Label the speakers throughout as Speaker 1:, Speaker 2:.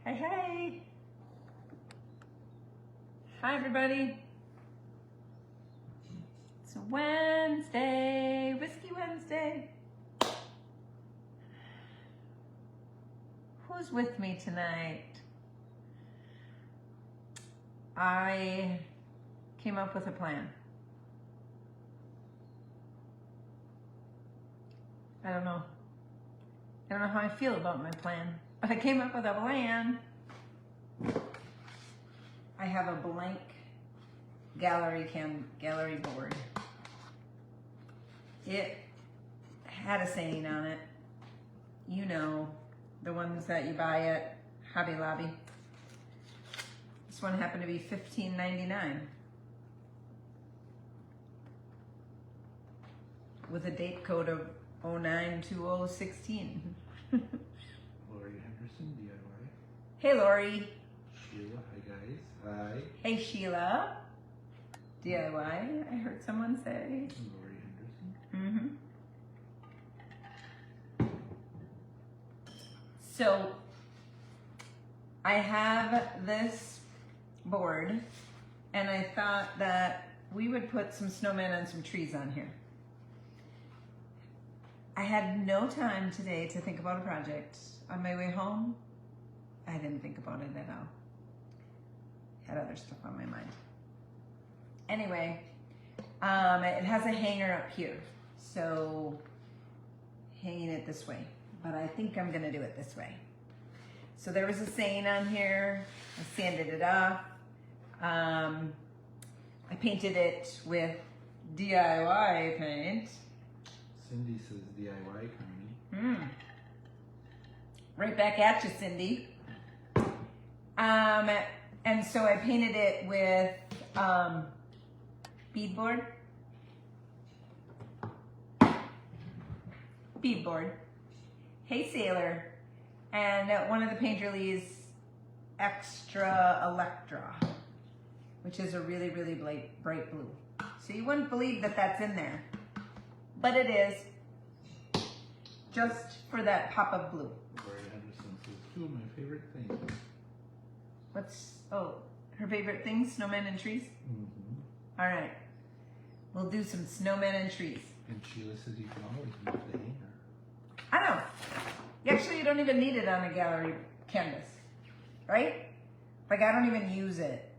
Speaker 1: Hey, hey. Hi, everybody. It's a Wednesday, Whiskey Wednesday. Who's with me tonight? I came up with a plan. I don't know how I feel about my plan, but I came up with a plan. I have a blank gallery board. It had a saying on it. You know, the ones that you buy at Hobby Lobby. This one happened to be $15.99 with a date code of 09/2016.
Speaker 2: Lori Henderson, DIY.
Speaker 1: Hey, Lori.
Speaker 2: Sheila, hi guys. Hi.
Speaker 1: Hey, Sheila. DIY, I heard someone say.
Speaker 2: Lori Henderson.
Speaker 1: So, I have this board, and I thought that we would put some snowmen and some trees on here. I had no time today to think about a project. On my way home, I didn't think about it at all. Had other stuff on my mind. Anyway, it has a hanger up here, so hanging it this way, but I think I'm gonna do it this way. So there was a saying on here, I sanded it off. I painted it with DIY paint.
Speaker 2: Cindy says DIY, Connie.
Speaker 1: Right back at you, Cindy. And so I painted it with beadboard. Hey, Sailor. And one of the Painterly's Extra Electra, which is a really, really bright blue. So you wouldn't believe that that's in there, but it is, just for that pop of blue.
Speaker 2: Lori Henderson says, two of my favorite things.
Speaker 1: Her favorite things, snowmen and trees? All right, we'll do some snowmen and trees.
Speaker 2: And Sheila says you can always use the hanger.
Speaker 1: I know. Actually, you don't even need it on a gallery canvas, right? Like, I don't even use it.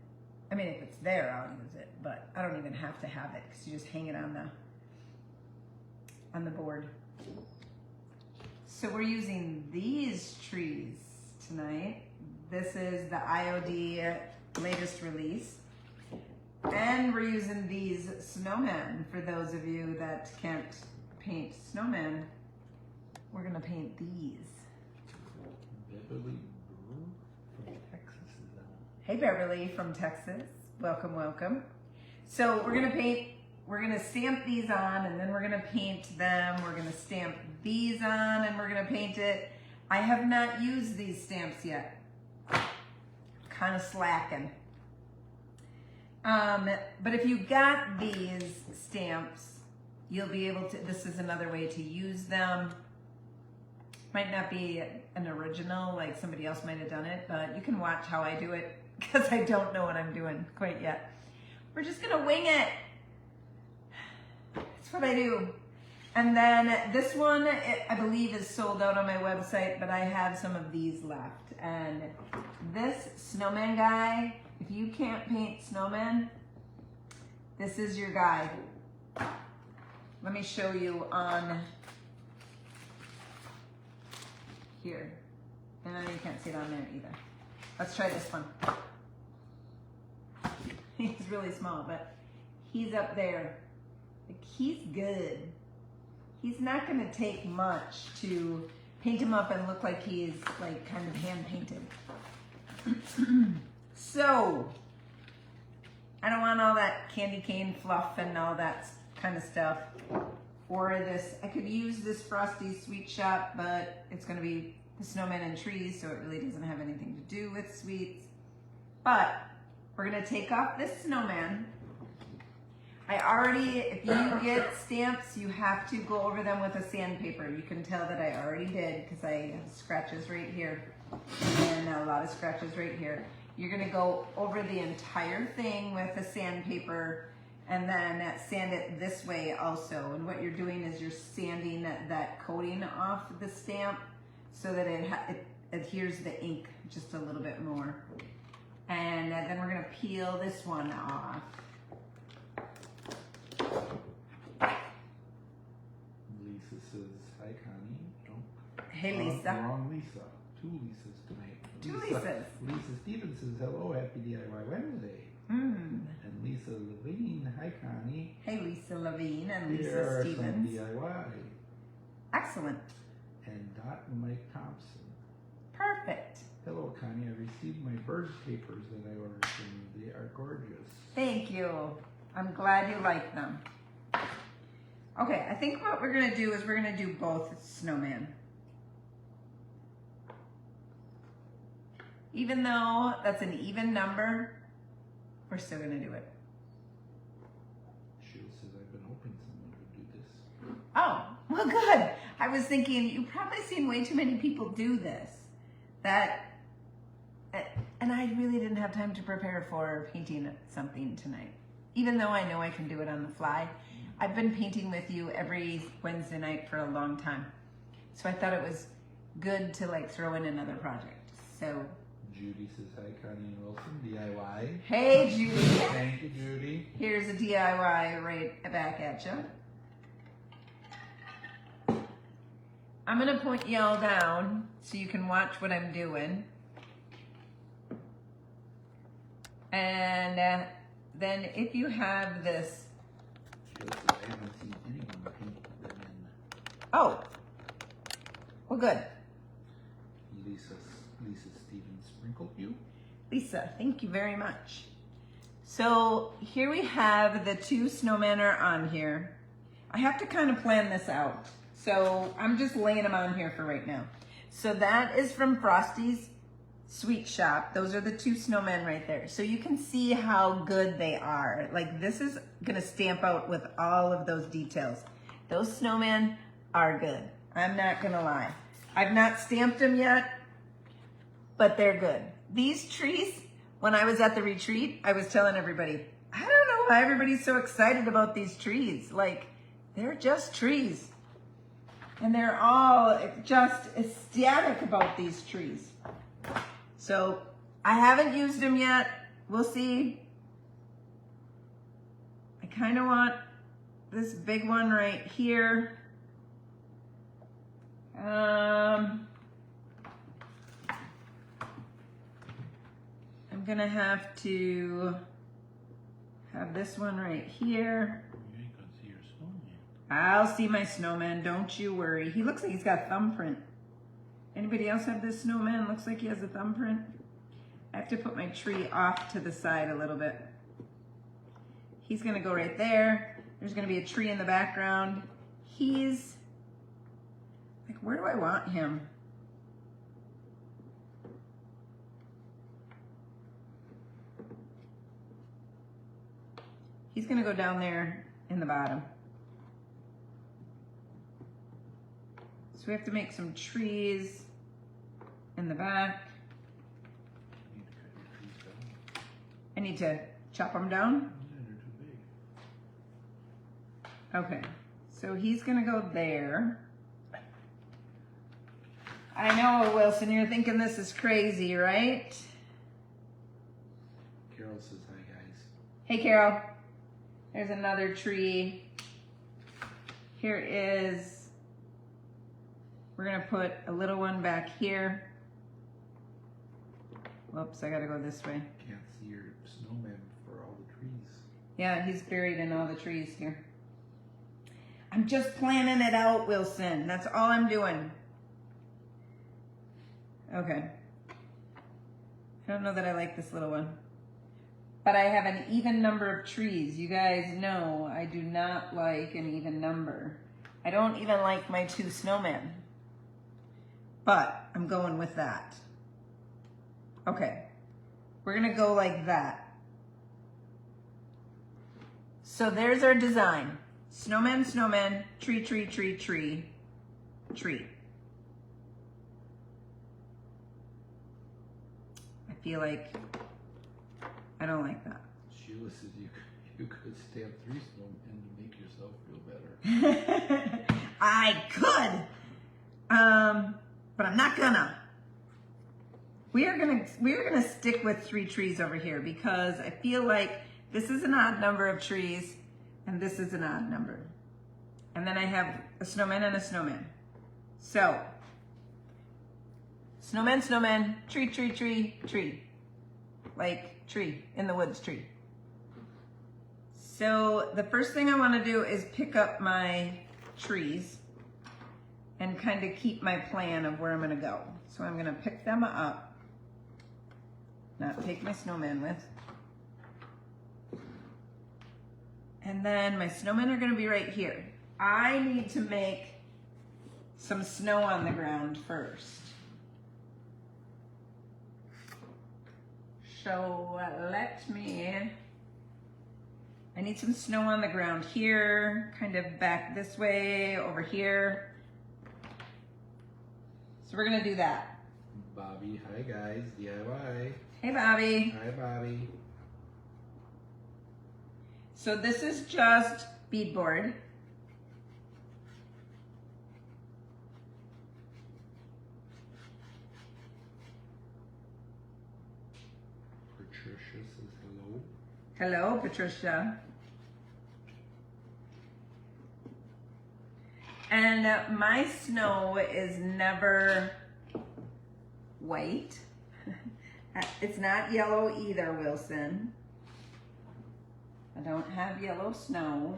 Speaker 1: I mean, if it's there, I'll use it, but I don't even have to have it because you just hang it on the board. So we're using these trees tonight. This is the IOD latest release. And we're using these snowmen. For those of you that can't paint snowmen, we're gonna paint these.
Speaker 2: Beverly from Texas is on.
Speaker 1: Hey, Beverly from Texas. Welcome, welcome. So we're gonna stamp these on, and then we're gonna paint them. We're gonna stamp these on, and we're gonna paint it. I have not used these stamps yet. Kind of slacking. But if you got these stamps, you'll be able to, this is another way to use them. Might not be an original, like somebody else might have done it, but you can watch how I do it because I don't know what I'm doing quite yet. We're just gonna wing it. That's what I do. And then this one, I believe, is sold out on my website, but I have some of these left. And this snowman guy, if you can't paint snowmen, this is your guy. Let me show you on here. And then you can't see it on there either. Let's try this one. He's really small, but he's up there. Like, he's good. He's not gonna take much to paint him up and look like he's like kind of hand painted. So, I don't want all that candy cane fluff and all that kind of stuff. Or this, I could use this Frosty Sweet Shop, but it's gonna be the snowman and trees, so it really doesn't have anything to do with sweets. But we're gonna take off this snowman. if you get stamps, you have to go over them with a sandpaper. You can tell that I already did because I have scratches right here and a lot of scratches right here. You're gonna go over the entire thing with a sandpaper and then sand it this way also. And what you're doing is you're sanding that coating off the stamp so that it adheres the ink just a little bit more. And then we're gonna peel this one off.
Speaker 2: Lisa says, hi Connie. No.
Speaker 1: Hey Lisa.
Speaker 2: Wrong Lisa. Two Lisas tonight.
Speaker 1: Two Lisas.
Speaker 2: Lisa Stevens says, hello, happy DIY Wednesday.
Speaker 1: Mm.
Speaker 2: And Lisa Levine, hi Connie.
Speaker 1: Hey Lisa Levine and
Speaker 2: Here
Speaker 1: Lisa
Speaker 2: are
Speaker 1: Stevens.
Speaker 2: some DIY.
Speaker 1: Excellent.
Speaker 2: And Dot and Mike Thompson.
Speaker 1: Perfect.
Speaker 2: Hello Connie, I received my bird papers that I ordered from you. They are gorgeous.
Speaker 1: Thank you. I'm glad you like them. Okay, I think what we're gonna do is we're gonna do both snowman. Even though that's an even number, we're still gonna do it.
Speaker 2: Sheila says, I've been hoping someone would do this.
Speaker 1: Oh, well good. I was thinking, you've probably seen way too many people do this. And I really didn't have time to prepare for painting something tonight. Even though I know I can do it on the fly. I've been painting with you every Wednesday night for a long time. So I thought it was good to like throw in another project. So.
Speaker 2: Judy says, hi Connie and Wilson, DIY.
Speaker 1: Hey Judy.
Speaker 2: Thank you, Judy.
Speaker 1: Here's a DIY right back at you. I'm gonna point y'all down so you can watch what I'm doing. And then if you have this.
Speaker 2: Sheila says, I haven't seen anyone paint them in.
Speaker 1: Oh, well good.
Speaker 2: Lisa Stevens sprinkled you.
Speaker 1: Lisa, thank you very much. So here we have the two snowmen are on here. I have to kind of plan this out. So I'm just laying them on here for right now. So that is from Frosty's Sweet Shop. Those are the two snowmen right there. So you can see how good they are. Like this is gonna stamp out with all of those details. Those snowmen are good. I'm not gonna lie. I've not stamped them yet, but they're good. These trees, when I was at the retreat, I was telling everybody, I don't know why everybody's so excited about these trees. Like, they're just trees. And they're all just ecstatic about these trees. So, I haven't used them yet. We'll see. I kind of want this big one right here. I'm gonna have to have this one right here.
Speaker 2: You ain't gonna see your snowman.
Speaker 1: I'll see my snowman, don't you worry. He looks like he's got thumbprint. Anybody else have this snowman? Looks like he has a thumbprint. I have to put my tree off to the side a little bit. He's gonna go right there. There's gonna be a tree in the background. He's, like, where do I want him? He's gonna go down there in the bottom. So we have to make some trees in the back.
Speaker 2: You need to cut your trees down.
Speaker 1: I need to chop them down.
Speaker 2: Yeah, they're too big.
Speaker 1: Okay, so he's gonna go there. I know, Wilson, you're thinking this is crazy, right?
Speaker 2: Carol says, hi guys.
Speaker 1: Hey, Carol. There's another tree. Here is, we're gonna put a little one back here. Whoops, I gotta go this way.
Speaker 2: Can't see your snowman for all the trees.
Speaker 1: Yeah, he's buried in all the trees here. I'm just planning it out, Wilson. That's all I'm doing. Okay. I don't know that I like this little one. But I have an even number of trees. You guys know I do not like an even number. I don't even like my two snowmen. But I'm going with that. Okay. We're gonna go like that. So there's our design. Snowman, snowman, tree, tree, tree, tree, tree. I feel like I don't like that.
Speaker 2: Sheila says you could stamp 3 snowmen to make yourself feel better.
Speaker 1: I could, but I'm not gonna. We are gonna stick with 3 trees over here because I feel like this is an odd number of trees and this is an odd number. And then I have a snowman and a snowman. So, snowman, snowman, tree, tree, tree, tree. Like tree, in the woods tree. So the first thing I wanna do is pick up my trees and kind of keep my plan of where I'm gonna go. So I'm gonna pick them up, not take my snowman with. And then my snowmen are gonna be right here. I need to make some snow on the ground first. So I need some snow on the ground here, kind of back this way, over here. So we're gonna do that.
Speaker 2: Bobby, hi guys, DIY.
Speaker 1: Hey Bobby.
Speaker 2: Hi Bobby.
Speaker 1: So this is just beadboard.
Speaker 2: Patricia says hello.
Speaker 1: Hello, Patricia. And my snow is never white. It's not yellow either, Wilson. I don't have yellow snow.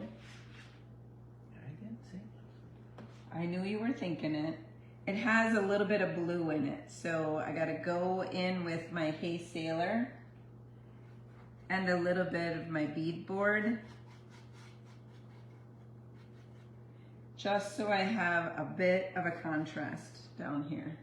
Speaker 2: I didn't say that.
Speaker 1: I knew you were thinking it. It has a little bit of blue in it, so I gotta go in with my Hay Sailor and a little bit of my beadboard, just so I have a bit of a contrast down here.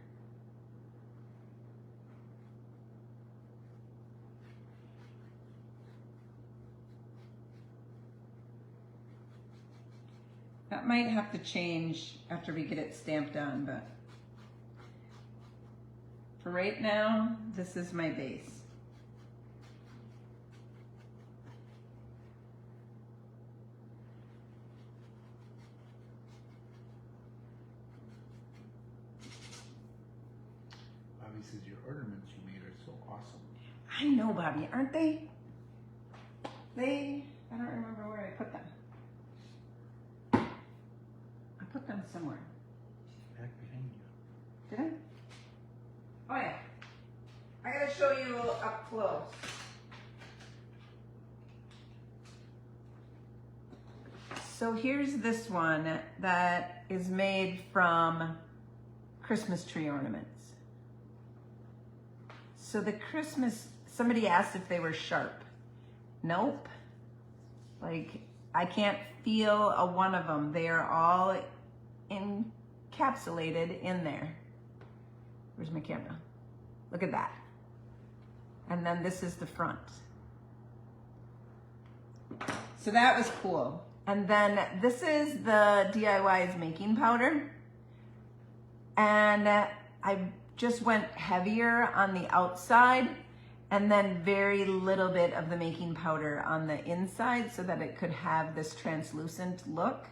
Speaker 1: That might have to change after we get it stamped on, but for right now, this is my base.
Speaker 2: Bobby says your ornaments you made are so awesome.
Speaker 1: I know, Bobby, aren't they? I don't remember where I put them. I put them somewhere.
Speaker 2: She's back behind you.
Speaker 1: Did I? Oh yeah. I gotta show you up close. So here's this one that is made from Christmas tree ornaments. So the somebody asked if they were sharp. Nope. Like, I can't feel a one of them. They are all encapsulated in there. Where's my camera? Look at that. And then this is the front. So that was cool. And then this is the DIY's making powder. And I just went heavier on the outside and then very little bit of the making powder on the inside so that it could have this translucent look.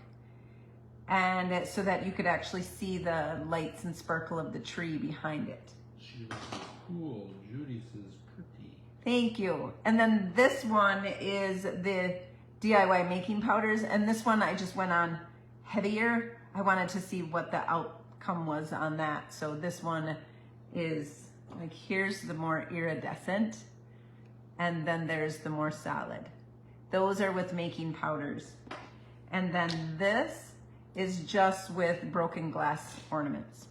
Speaker 1: And so that you could actually see the lights and sparkle of the tree behind it.
Speaker 2: She says cool. Judy says pretty.
Speaker 1: Thank you. And then this one is the DIY making powders. And this one I just went on heavier. I wanted to see what the outcome was on that. So this one is like, here's the more iridescent. And then there's the more solid. Those are with making powders. And then this is just with broken glass ornaments.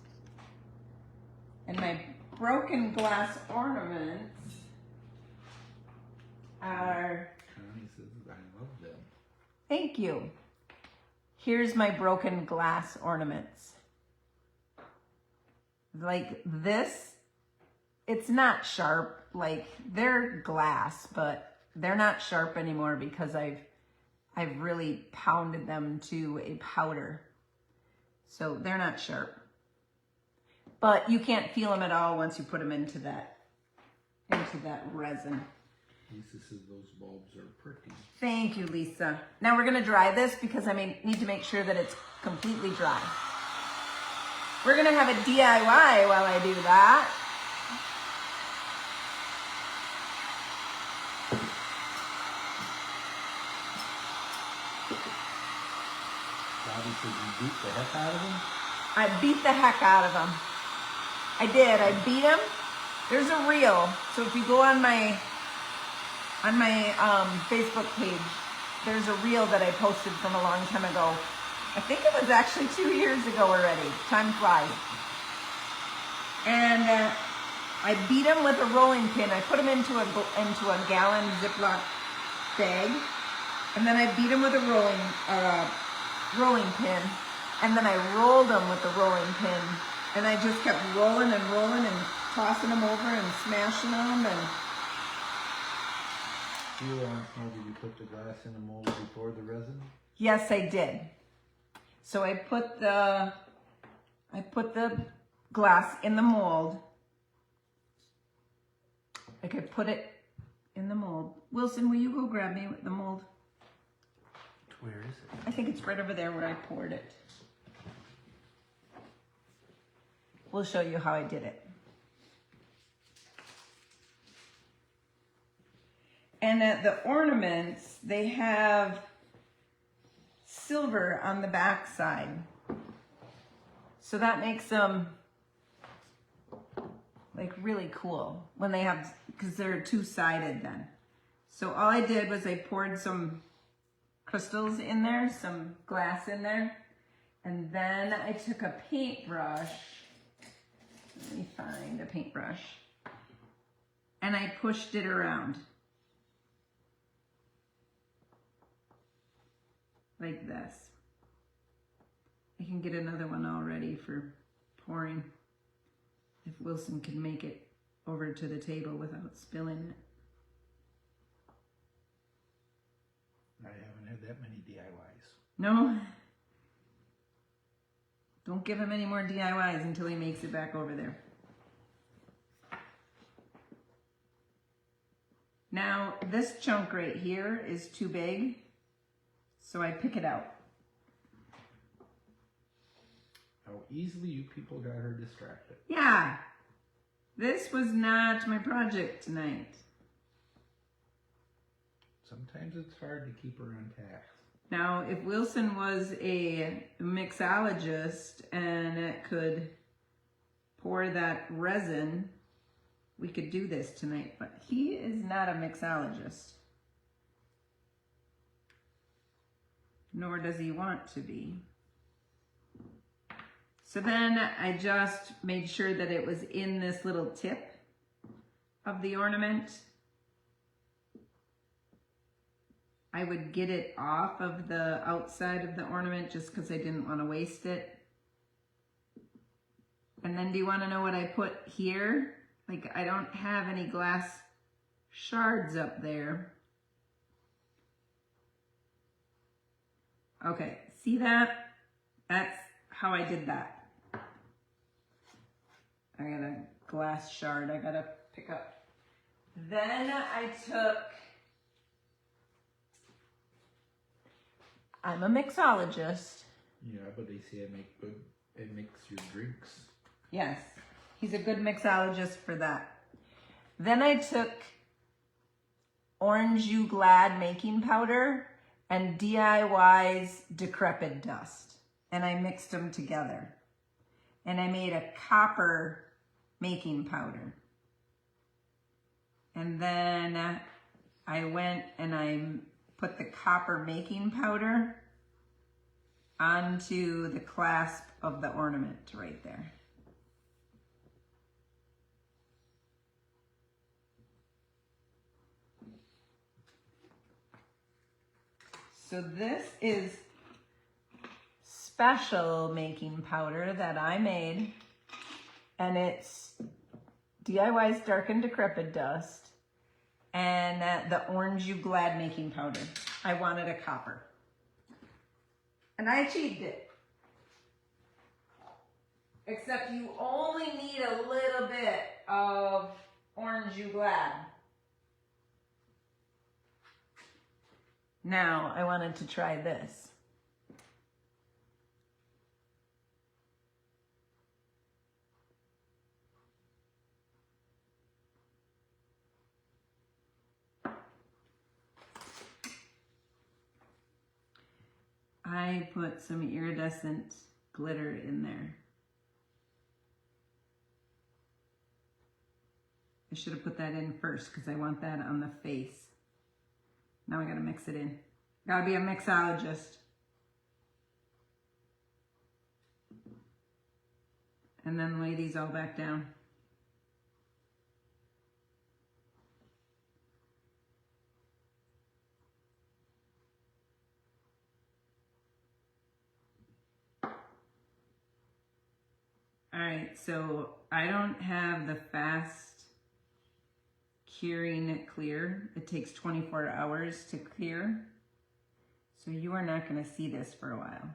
Speaker 1: And my broken glass ornaments are...
Speaker 2: Connie says I love them.
Speaker 1: Thank you. Here's my broken glass ornaments. Like this, it's not sharp. Like, they're glass, but they're not sharp anymore because I've I've really pounded them to a powder. So they're not sharp. But you can't feel them at all once you put them into that resin.
Speaker 2: Lisa says those bulbs are pretty.
Speaker 1: Thank you, Lisa. Now we're gonna dry this because I need to make sure that it's completely dry. We're gonna have a DIY while I do that.
Speaker 2: Bobby says you beat the heck out of them?
Speaker 1: I beat the heck out of them. I did, I beat them. There's a reel, so if you go on my Facebook page, there's a reel that I posted from a long time ago. I think it was actually 2 years ago already. Time flies. And I beat them with a rolling pin. I put them into a gallon Ziploc bag, and then I beat them with a rolling pin, and then I rolled them with the rolling pin, and I just kept rolling and rolling and tossing them over and smashing them. And
Speaker 2: You did you put the glass in the mold before the resin?
Speaker 1: yes, I did. So I put the glass in the mold. I could put it in the mold. Wilson, will you go grab me the mold?
Speaker 2: Where is it?
Speaker 1: I think it's right over there where I poured it. We'll show you how I did it. And the ornaments, they have silver on the back side. So that makes them like really cool when they have, because they're two-sided then. So all I did was I poured some crystals in there, some glass in there, and then I took a paintbrush. Let me find a paintbrush. And I pushed it around. Like this. I can get another one all ready for pouring. If Wilson can make it over to the table without spilling it.
Speaker 2: I haven't had that many DIYs.
Speaker 1: No? Don't give him any more DIYs until he makes it back over there. Now, this chunk right here is too big, so I pick it out.
Speaker 2: How easily you people got her distracted.
Speaker 1: Yeah, this was not my project tonight.
Speaker 2: Sometimes it's hard to keep her on task.
Speaker 1: Now, if Wilson was a mixologist and could pour that resin, we could do this tonight, but he is not a mixologist. Nor does he want to be. So then I just made sure that it was in this little tip of the ornament. I would get it off of the outside of the ornament just because I didn't want to waste it. And then do you want to know what I put here? Like, I don't have any glass shards up there. Okay, see that? That's how I did that. I got a glass shard I gotta pick up. Then I took, I'm a mixologist.
Speaker 2: Yeah, but they say it makes your drinks.
Speaker 1: Yes, he's a good mixologist for that. Then I took Orange You Glad making powder and DIY's Decrepit dust, and I mixed them together. And I made a copper making powder. And then I went and I put the copper making powder onto the clasp of the ornament right there. So this is special making powder that I made, and it's DIY's Dark and Decrepit dust and the Orange You Glad making powder. I wanted a copper. And I achieved it. Except you only need a little bit of orange you glad. Now I wanted to try this. I put some iridescent glitter in there. I should have put that in first because I want that on the face. Now I gotta mix it in. Gotta be a mixologist. And then lay these all back down. All right, so I don't have the fast curing clear. It takes 24 hours to clear. So you are not gonna see this for a while.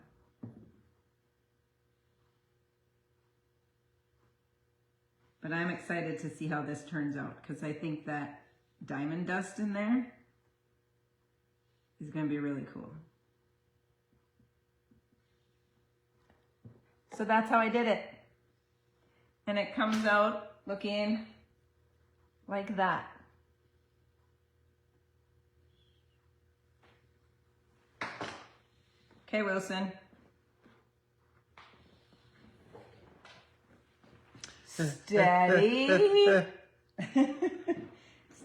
Speaker 1: But I'm excited to see how this turns out because I think that diamond dust in there is gonna be really cool. So that's how I did it. And it comes out looking like that. Okay, Wilson. Steady.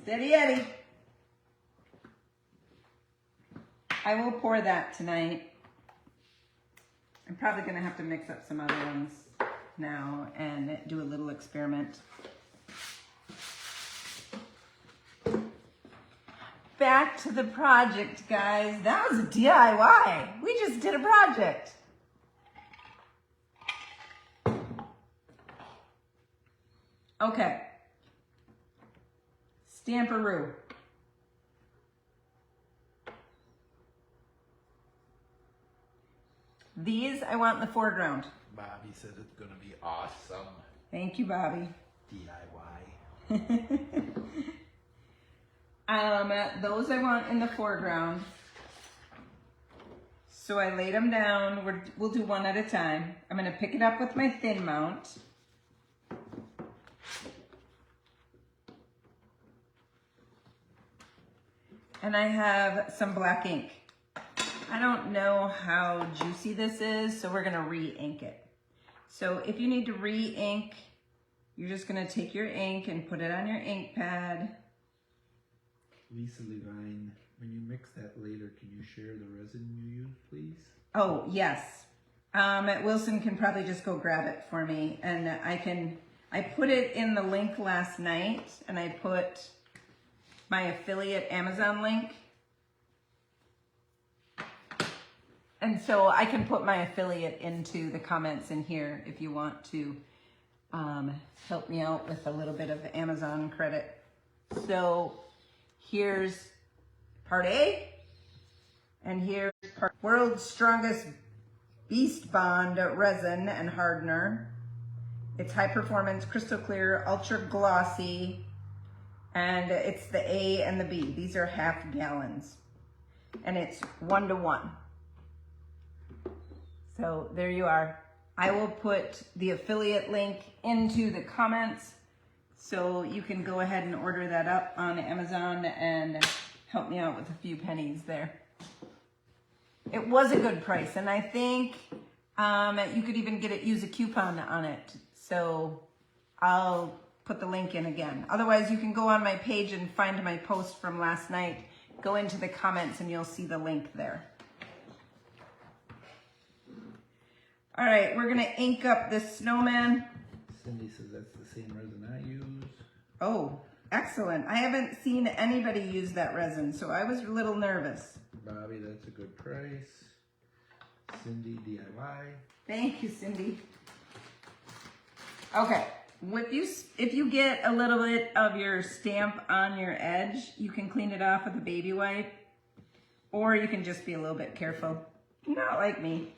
Speaker 1: Steady Eddie. I will pour that tonight. I'm probably gonna have to mix up some other ones now and do a little experiment. Back to the project, guys. That was a DIY. We just did a project. Okay. Stamperoo. These I want in the foreground.
Speaker 2: Bobby says it's gonna be awesome.
Speaker 1: Thank you, Bobby.
Speaker 2: DIY.
Speaker 1: Those I want in the foreground. So I laid them down. We'll do one at a time. I'm gonna pick it up with my thin mount. And I have some black ink. I don't know how juicy this is, so we're gonna re-ink it. So if you need to re-ink, you're just gonna take your ink and put it on your ink pad.
Speaker 2: Lisa Levine, when you mix that later, can you share the resin you use, please?
Speaker 1: Oh, yes. Wilson can probably just go grab it for me. And I put it in the link last night, and I put my affiliate Amazon link. And so I can put my affiliate into the comments in here if you want to help me out with a little bit of Amazon credit. So here's part A, and here's World's Strongest Beast Bond Resin and Hardener. It's high performance, crystal clear, ultra glossy, and it's the A and the B. These are half gallons, and it's 1:1. So there you are. I will put the affiliate link into the comments so you can go ahead and order that up on Amazon and help me out with a few pennies there. It was a good price, and I think you could even use a coupon on it. So I'll put the link in again. Otherwise, you can go on my page and find my post from last night. Go into the comments and you'll see the link there. All right, we're gonna ink up this snowman.
Speaker 2: Cindy says that's the same resin I use.
Speaker 1: Oh, excellent. I haven't seen anybody use that resin, so I was a little nervous.
Speaker 2: Bobby, that's a good price. Cindy, DIY.
Speaker 1: Thank you, Cindy. Okay, if you get a little bit of your stamp on your edge, you can clean it off with a baby wipe, Or you can just be a little bit careful. Not like me.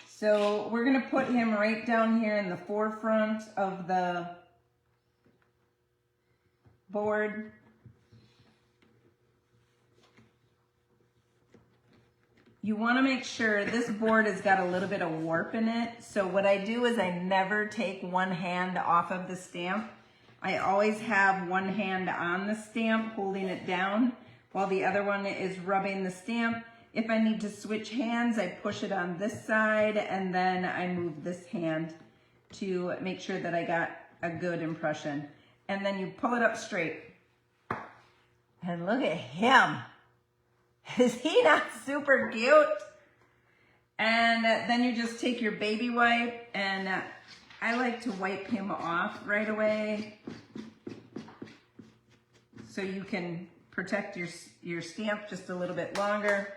Speaker 1: So we're gonna put him right down here in the forefront of the board. You wanna make sure this board has got a little bit of warp in it. So what I do is I never take one hand off of the stamp. I always have one hand on the stamp holding it down while the other one is rubbing the stamp. If I need to switch hands, I push it on this side and then I move this hand to make sure that I got a good impression. And then you pull it up straight. And look at him. Is he not super cute? And then you just take your baby wipe, and I like to wipe him off right away so you can protect your stamp just a little bit longer.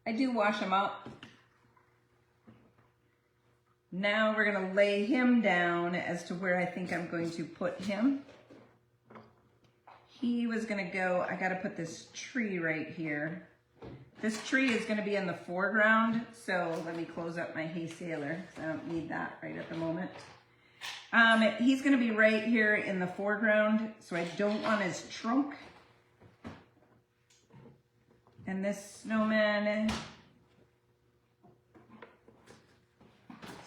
Speaker 1: I do wash him up. Now we're gonna lay him down as to where I think I'm going to put him. He was gonna go, I gotta put this tree right here. This tree is gonna be in the foreground, so let me close up my hay sailor, because I don't need that right at the moment. He's gonna be right here in the foreground, so I don't want his trunk. And this snowman,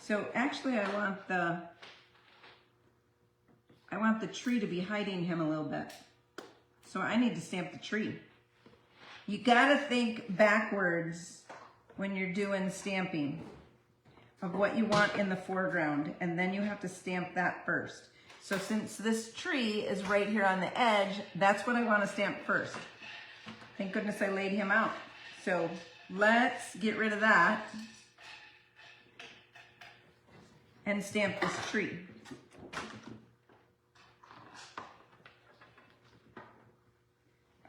Speaker 1: so actually I want the tree to be hiding him a little bit. So I need to stamp the tree. You gotta think backwards when you're doing stamping of what you want in the foreground, and then you have to stamp that first. So since this tree is right here on the edge, that's what I want to stamp first. Thank goodness I laid him out. So let's get rid of that and stamp this tree.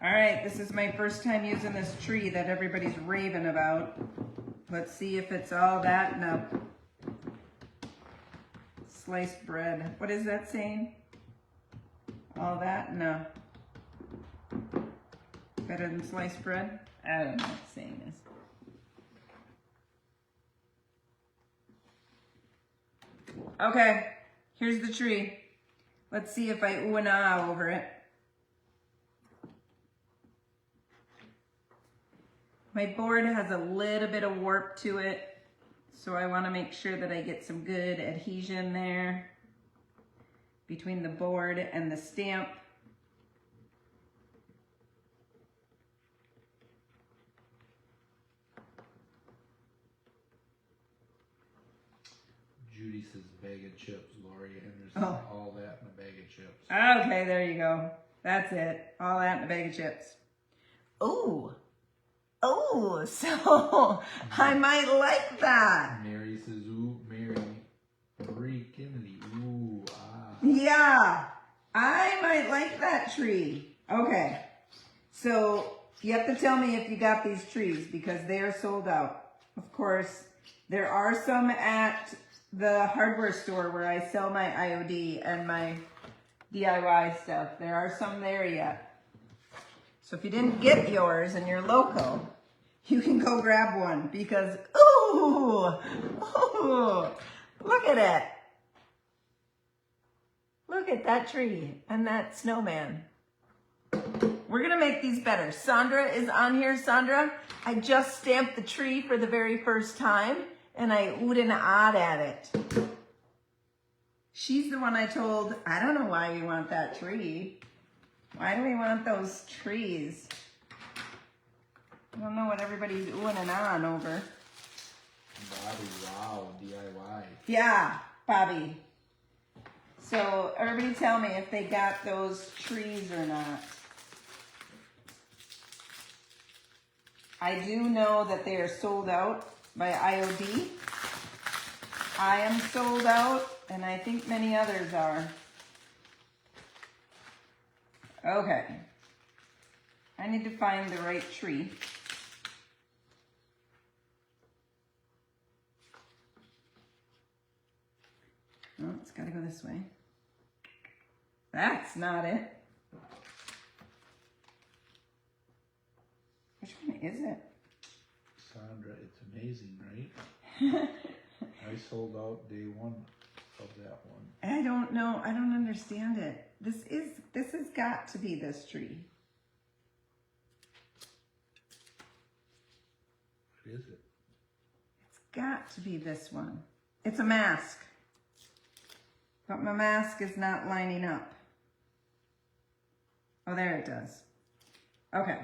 Speaker 1: All right, this is my first time using this tree that everybody's raving about. Let's see if it's all that and a sliced bread. What is that saying? All that and a better than sliced bread? I don't know what the saying is. Okay, here's the tree. Let's see if I ooh and ah over it. My board has a little bit of warp to it, so I want to make sure that I get some good adhesion there between the board and the stamp.
Speaker 2: Judy says bag of chips. Laurie Henderson, all that in a bag of chips.
Speaker 1: Okay, there you go. That's it. All that in a bag of chips. Ooh. Oh, so I might like that.
Speaker 2: Mary says, ooh, Marie Kennedy, ooh, ah.
Speaker 1: Yeah, I might like that tree. Okay, so you have to tell me if you got these trees because they are sold out. Of course, there are some at the hardware store where I sell my IOD and my DIY stuff. There are some there yet. So if you didn't get yours and you're local, you can go grab one because, ooh, look at it. Look at that tree and that snowman. We're gonna make these better. Sandra is on here. Sandra, I just stamped the tree for the very first time and I oohed and ahed at it. She's the one I told, I don't know why we want that tree. Why do we want those trees? I don't know what everybody's oohing and ahhing over.
Speaker 2: Bobby, wow, DIY.
Speaker 1: Yeah, Bobby. So everybody tell me if they got those trees or not. I do know that they are sold out by IOD. I am sold out, and I think many others are. Okay. I need to find the right tree. Oh, it's got to go this way. That's not it. is it?
Speaker 2: Sandra, it's amazing, right? I sold out day one of that one.
Speaker 1: I don't know. I don't understand it. This has got to be this tree.
Speaker 2: What is it?
Speaker 1: It's got to be this one. It's a mask. But my mask is not lining up. Oh, there it does. Okay.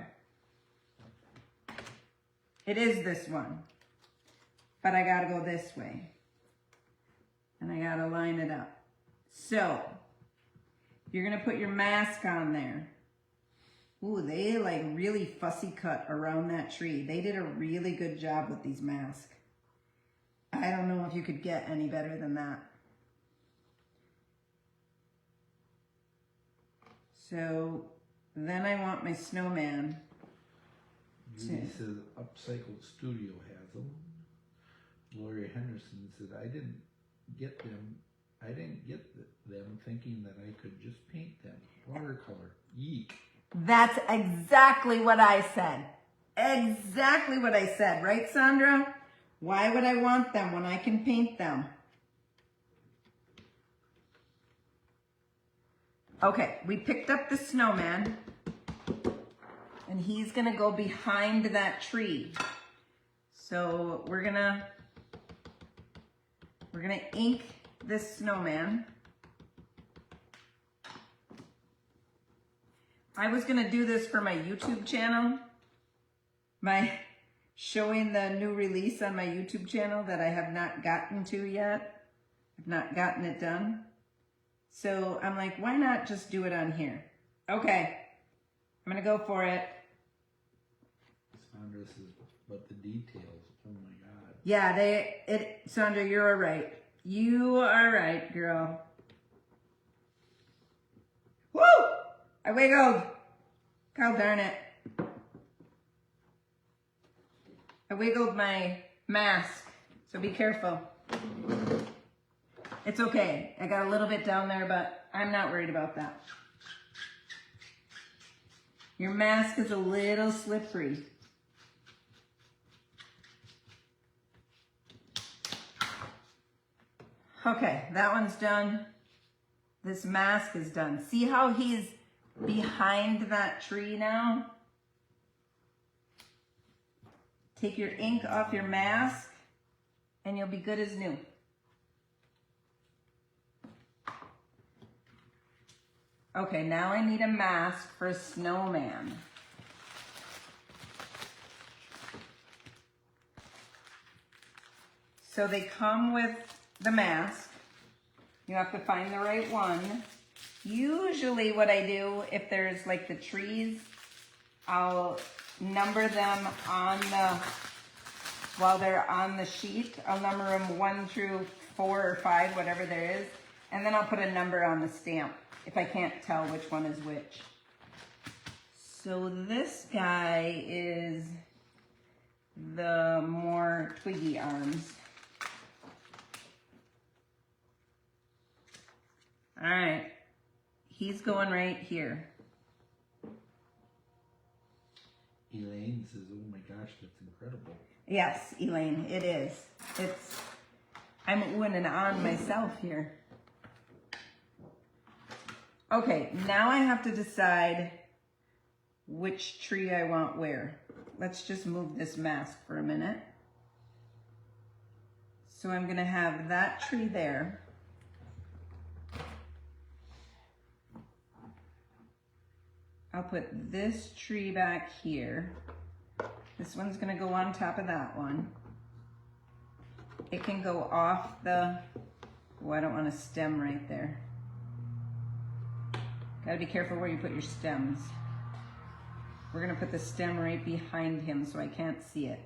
Speaker 1: It is this one. But I gotta go this way. And I gotta line it up. So, you're gonna put your mask on there. Ooh, they like really fussy cut around that tree. They did a really good job with these masks. I don't know if you could get any better than that. So, then I want my snowman.
Speaker 2: Judy says Upcycled Studio has them. Gloria Henderson said, I didn't get them thinking that I could just paint them. Watercolor. Yeek.
Speaker 1: That's exactly what I said. Exactly what I said, right, Sandra? Why would I want them when I can paint them? Okay, we picked up the snowman, and he's gonna go behind that tree. So we're gonna ink this snowman. I was gonna do this for my YouTube channel, showing the new release on my YouTube channel that I have not gotten to yet. I've not gotten it done. So I'm like, why not just do it on here? Okay, I'm gonna go for it.
Speaker 2: Sandra says, but the details, oh my God.
Speaker 1: Yeah, Sandra, you're all right. You are right, girl. Woo! I wiggled. God darn it. I wiggled my mask, so be careful. It's okay. I got a little bit down there, but I'm not worried about that. Your mask is a little slippery. Okay, that one's done. This mask is done. See how he's behind that tree now? Take your ink off your mask and you'll be good as new. Okay, now I need a mask for a snowman. So they come with the mask. You have to find the right one. Usually what I do, if there's like the trees, I'll number them while they're on the sheet. I'll number them 1 through 4 or 5, whatever there is. And then I'll put a number on the stamp if I can't tell which one is which. So this guy is the more twiggy arms. All right, he's going right here.
Speaker 2: Elaine says, oh my gosh, that's incredible.
Speaker 1: Yes, Elaine, it is. I'm oohing and ahhing myself here. Okay, now I have to decide which tree I want where. Let's just move this mask for a minute. So I'm gonna have that tree there. I'll put this tree back here. This one's gonna go on top of that one. It can go off the, oh, I don't want a stem right there. Gotta be careful where you put your stems. We're gonna put the stem right behind him so I can't see it.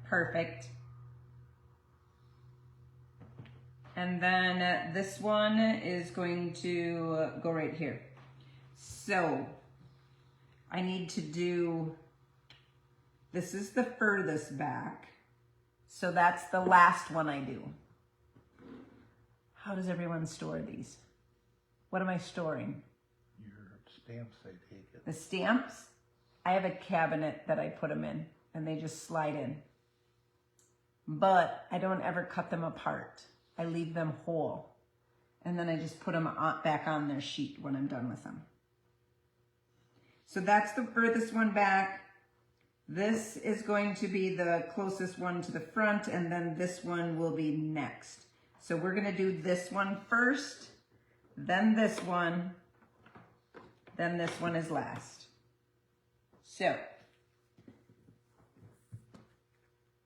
Speaker 1: Perfect. And then this one is going to go right here. So I need to do, this is the furthest back. So that's the last one I do. How does everyone store these? What am I storing?
Speaker 2: Your stamps, I take it.
Speaker 1: The stamps? I have a cabinet that I put them in and they just slide in. But I don't ever cut them apart. I leave them whole. And then I just put them back on their sheet when I'm done with them. So that's the furthest one back. This is going to be the closest one to the front, and then this one will be next. So we're gonna do this one first, then this one is last. So,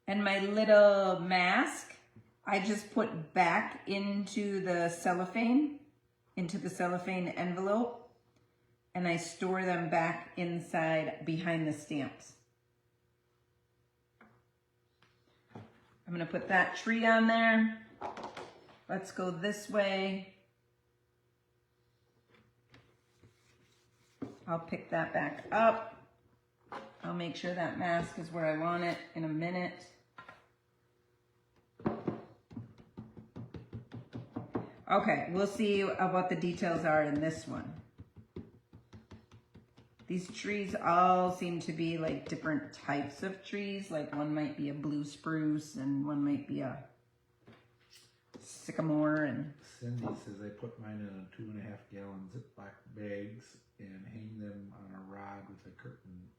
Speaker 1: and my little mask, I just put back into the cellophane envelope, and I store them back inside behind the stamps. I'm gonna put that tree on there. Let's go this way. I'll pick that back up. I'll make sure that mask is where I want it in a minute. Okay, we'll see what the details are in this one. These trees all seem to be like different types of trees. Like one might be a blue spruce and one might be a sycamore. And
Speaker 2: Cindy says I put mine in a 2.5 gallon Ziploc bags and hang them on a rod with a curtain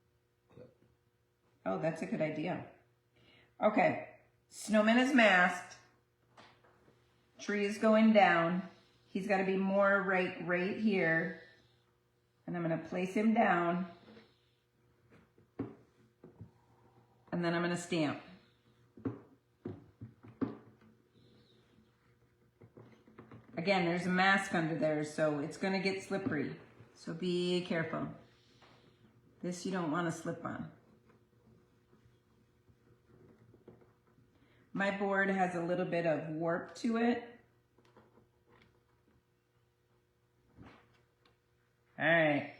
Speaker 2: clip.
Speaker 1: Oh, that's a good idea. Okay, Snowman is masked. Tree is going down. He's got to be more right here. And I'm going to place him down. And then I'm going to stamp. Again, there's a mask under there, so it's going to get slippery. So be careful. This you don't want to slip on. My board has a little bit of warp to it. All right,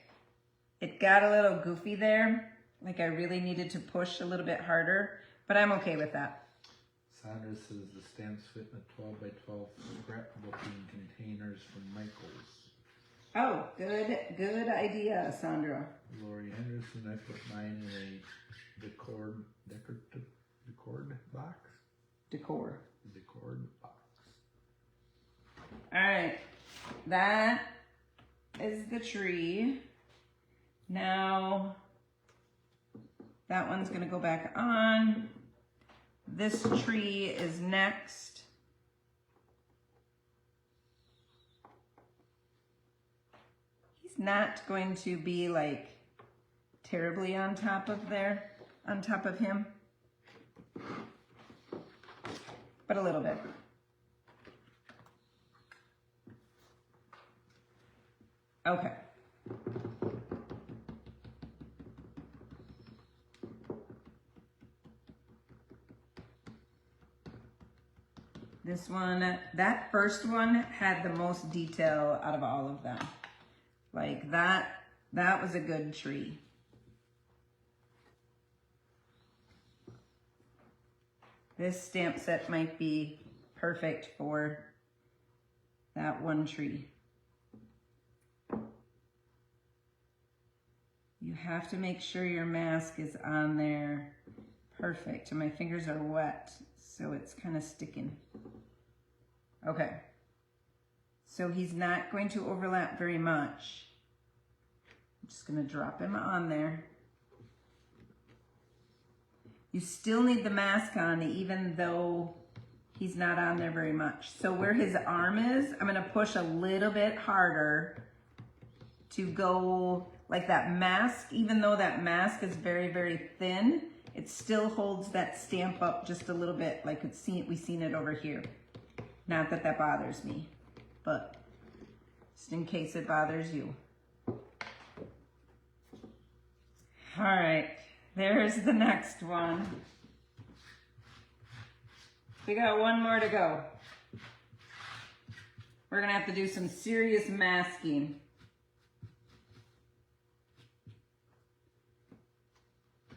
Speaker 1: it got a little goofy there. Like I really needed to push a little bit harder, but I'm okay with that.
Speaker 2: Sandra says the stamps fit in a 12 by 12 scrapbooking containers from Michael's.
Speaker 1: Oh, good idea, Sandra.
Speaker 2: Lori Henderson, I put mine in a Decord box.
Speaker 1: Decor
Speaker 2: box.
Speaker 1: All right, that is the tree. Now, that one's gonna go back on. This tree is next. He's not going to be like terribly on top of him, but a little bit. Okay. This one, that first one had the most detail out of all of them. Like that was a good tree. This stamp set might be perfect for that one tree. You have to make sure your mask is on there perfect. And my fingers are wet, so it's kind of sticking. Okay. So he's not going to overlap very much. I'm just going to drop him on there. You still need the mask on even though he's not on there very much. So where his arm is, I'm going to push a little bit harder to go like that mask. Even though that mask is very, very thin, it still holds that stamp up just a little bit like we've seen it over here. Not that that bothers me, but just in case it bothers you. All right, there's the next one. We got one more to go. We're gonna have to do some serious masking.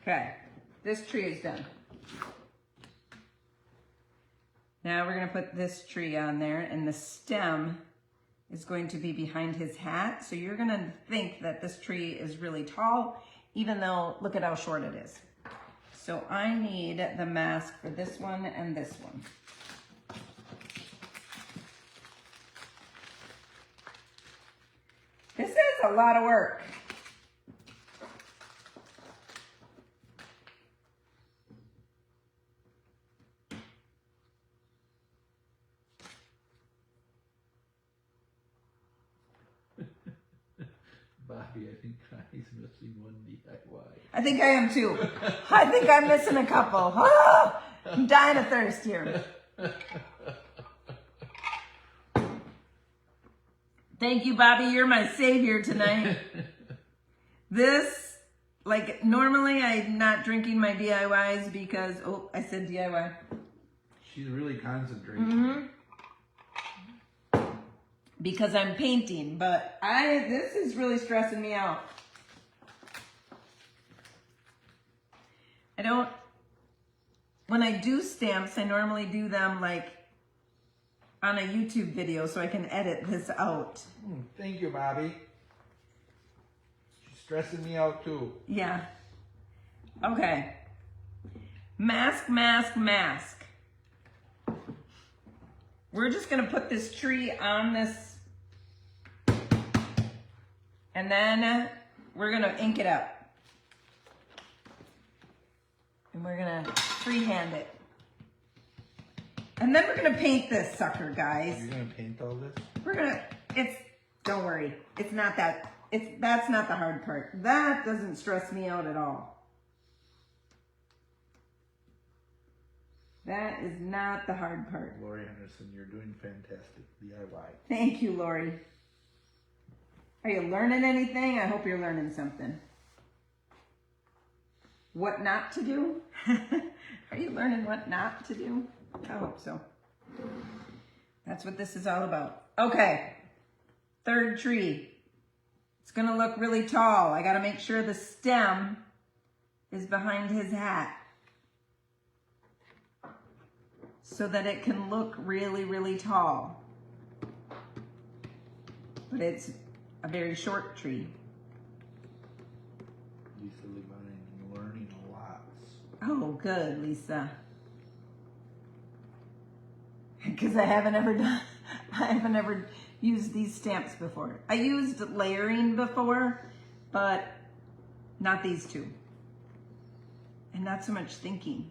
Speaker 1: Okay, this tree is done. Now we're gonna put this tree on there, and the stem is going to be behind his hat. So you're gonna think that this tree is really tall. even though look at how short it is. So I need the mask for this one and this one. This is a lot of work.
Speaker 2: Bobby, I think Connie's missing one DIY.
Speaker 1: I think I am too. I think I'm missing a couple. Ah, I'm dying of thirst here. Thank you, Bobby. You're my savior tonight. This, like, normally I'm not drinking my DIYs because, oh, I said DIY.
Speaker 2: She's really concentrating.
Speaker 1: Mm-hmm. Because I'm painting, but this is really stressing me out. When I do stamps, I normally do them like on a YouTube video so I can edit this out.
Speaker 2: Thank you, Bobby. She's stressing me out too.
Speaker 1: Yeah. Okay. Mask, mask, mask. We're just gonna put this tree on this, and then we're gonna ink it up. And we're gonna freehand it. And then we're gonna paint this sucker, guys.
Speaker 2: You're gonna paint all this?
Speaker 1: Don't worry. That's not the hard part. That doesn't stress me out at all. That is not the hard part.
Speaker 2: Lori Henderson, you're doing fantastic. DIY.
Speaker 1: Thank you, Lori. Are you learning anything? I hope you're learning something. What not to do? Are you learning what not to do? I hope so. That's what this is all about. Okay, third tree. It's gonna look really tall. I gotta make sure the stem is behind his hat so that it can look really, really tall. But it's a very short tree.
Speaker 2: Lisa Levine, learning a lot.
Speaker 1: Oh, good, Lisa. Because I haven't ever used these stamps before. I used layering before, but not these two. And not so much thinking.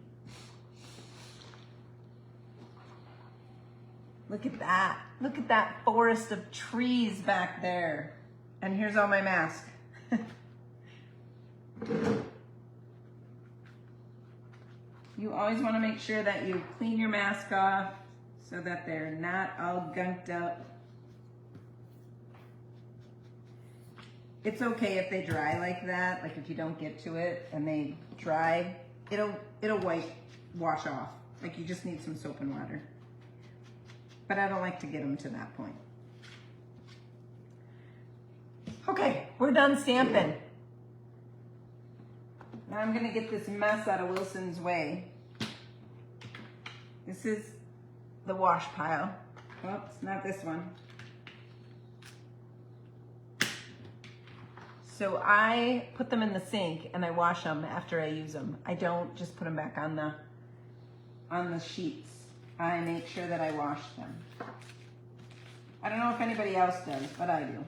Speaker 1: Look at that. Look at that forest of trees back there. And here's all my mask. You always want to make sure that you clean your mask off so that they're not all gunked up. It's okay if they dry like that, like if you don't get to it and they dry, it'll wash off. Like you just need some soap and water. But I don't like to get them to that point. Okay, we're done stamping. Now I'm gonna get this mess out of Wilson's way. This is the wash pile. Oops, not this one. So I put them in the sink and I wash them after I use them. I don't just put them back on the sheets. I make sure that I wash them. I don't know if anybody else does, but I do.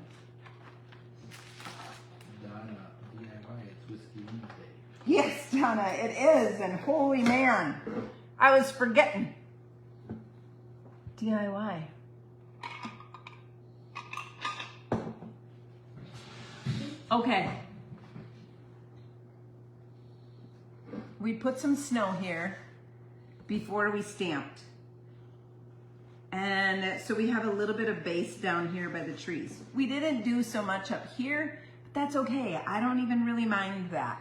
Speaker 2: Donna, DIY, it's Whiskey Wednesday.
Speaker 1: Yes, Donna, it is, and holy man, I was forgetting. DIY. Okay. We put some snow here before we stamped. And so we have a little bit of base down here by the trees. We didn't do so much up here, but that's okay. I don't even really mind that.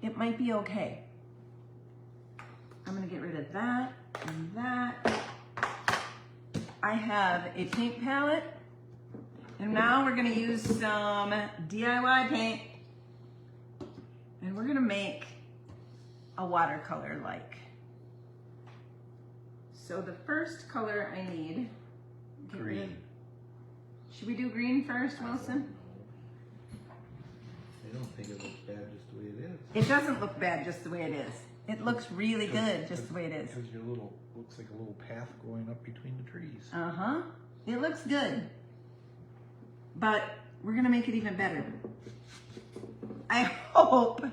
Speaker 1: It might be okay. I'm gonna get rid of that and that. I have a paint palette, and now we're gonna use some DIY paint, and we're gonna make a watercolor like. So the first color I need,
Speaker 2: Green.
Speaker 1: Should we do green first, Wilson?
Speaker 2: I don't think think it looks bad just the way it is.
Speaker 1: It doesn't look bad just the way it is. It looks really good just the way it is.
Speaker 2: Because your looks like a little path going up between the trees.
Speaker 1: Uh-huh. It looks good. But we're gonna make it even better. I hope.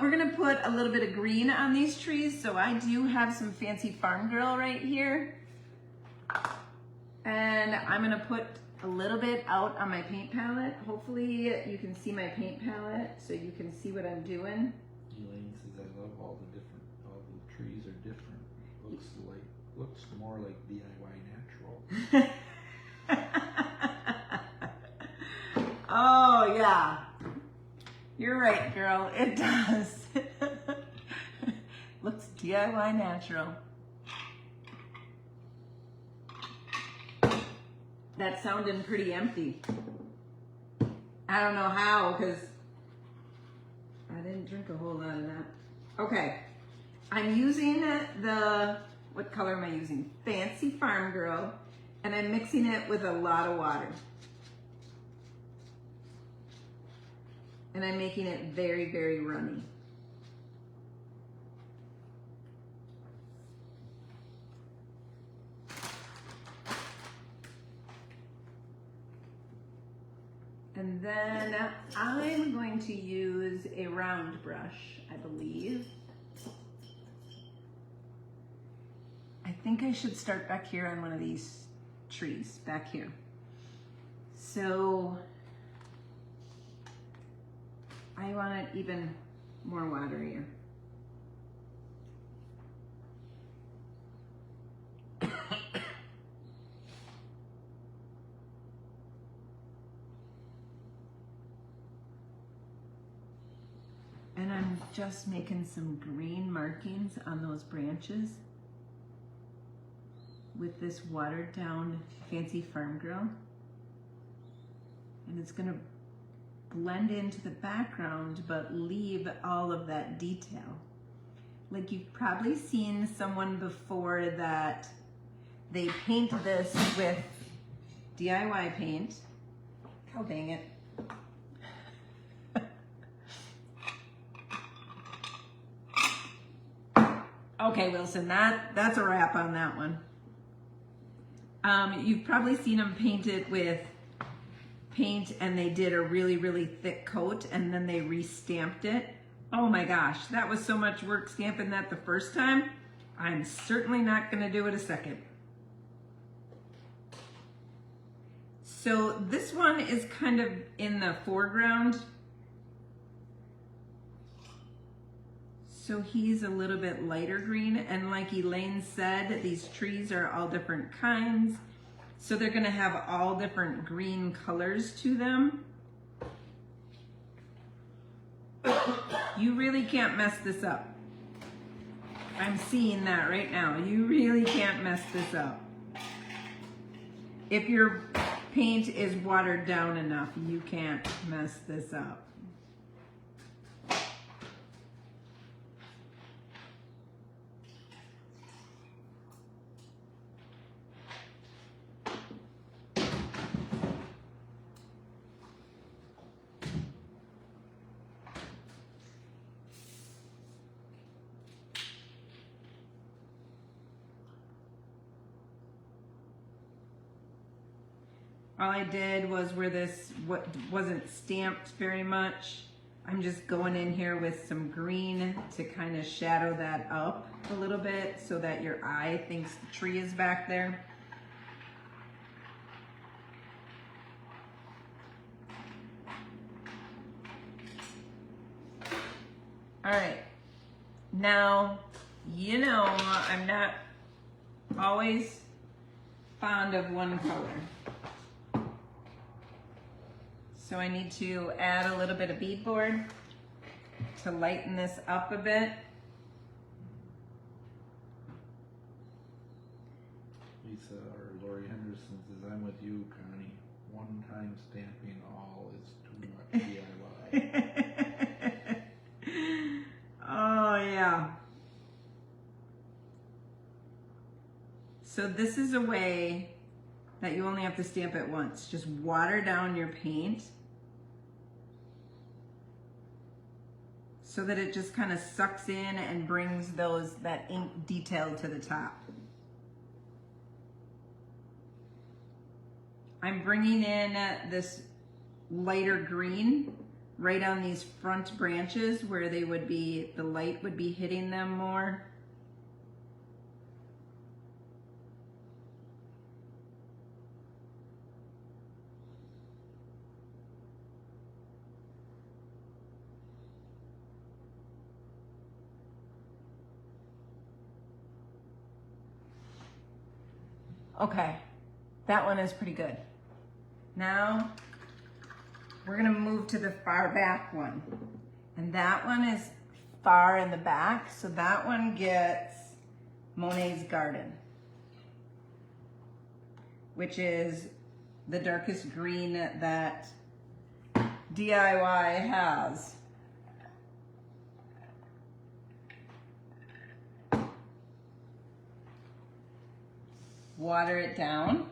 Speaker 1: We're gonna put a little bit of green on these trees. So I do have some fancy farm girl right here. And I'm gonna put a little bit out on my paint palette. Hopefully you can see my paint palette so you can see what I'm doing.
Speaker 2: Elaine says, I love all the trees are different. Looks more like DIY natural.
Speaker 1: Oh yeah. You're right, girl. It does. Looks DIY natural. That's sounding pretty empty. I don't know how, because I didn't drink a whole lot of that. Okay. I'm using what color am I using? Fancy Farm Girl. And I'm mixing it with a lot of water. And I'm making it very, very runny. And then I'm going to use a round brush, I believe. I think I should start back here on one of these trees, back here. So I want it even more waterier. And I'm just making some green markings on those branches with this watered down Fancy Farm Girl. And it's gonna blend into the background but leave all of that detail. Like you've probably seen someone before that they paint this with DIY paint. Oh dang it. Okay, Wilson, that's a wrap on that one. You've probably seen them paint it with paint and they did a really, really thick coat and then they re-stamped it. Oh my gosh, that was so much work stamping that the first time. I'm certainly not gonna do it a second. So this one is kind of in the foreground. So he's a little bit lighter green, and like Elaine said, these trees are all different kinds. So they're gonna have all different green colors to them. You really can't mess this up. I'm seeing that right now. You really can't mess this up. If your paint is watered down enough, you can't mess this up. All I did was where this wasn't stamped very much, I'm just going in here with some green to kind of shadow that up a little bit so that your eye thinks the tree is back there. All right, now, you know I'm not always fond of one color. So I need to add a little bit of beadboard to lighten this up a bit.
Speaker 2: Lisa or Lori Henderson says, I'm with you, Connie. One time stamping all is too much DIY.
Speaker 1: Oh yeah. So this is a way that you only have to stamp it once. Just water down your paint so that it just kind of sucks in and brings that ink detail to the top. I'm bringing in this lighter green right on these front branches where they would be, the light would be hitting them more. Okay, that one is pretty good. Now, we're gonna move to the far back one. And that one is far in the back, so that one gets Monet's Garden, which is the darkest green that DIY has. Water it down.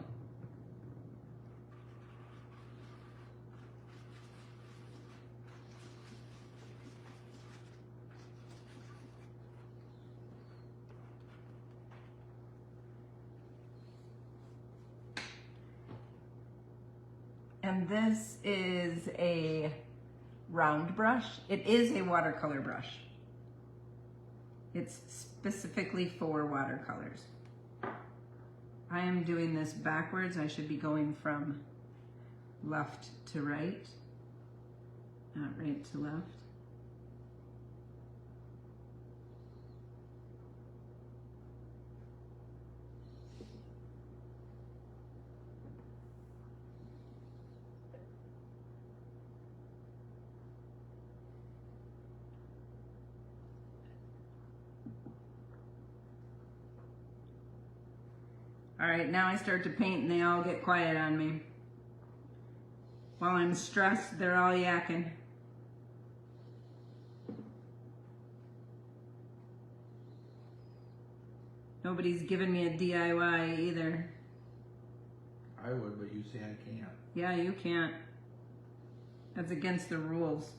Speaker 1: And this is a round brush. It is a watercolor brush. It's specifically for watercolors. I am doing this backwards. I should be going from left to right, not right to left. All right, now I start to paint and they all get quiet on me. While I'm stressed, they're all yakking. Nobody's giving me a DIY either.
Speaker 2: I would, but you say I can't.
Speaker 1: Yeah, you can't. That's against the rules.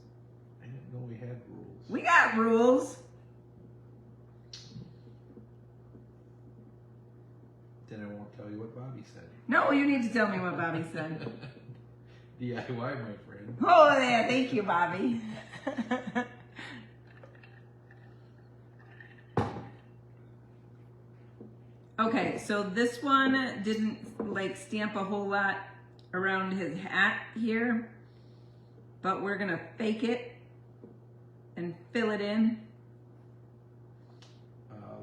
Speaker 2: I didn't know we had rules.
Speaker 1: We got rules.
Speaker 2: Then I won't tell you what Bobby said.
Speaker 1: No, you need to tell me what Bobby said.
Speaker 2: DIY, my friend.
Speaker 1: Oh, yeah, thank you, Bobby. Okay, so this one didn't like stamp a whole lot around his hat here, but we're gonna fake it and fill it in.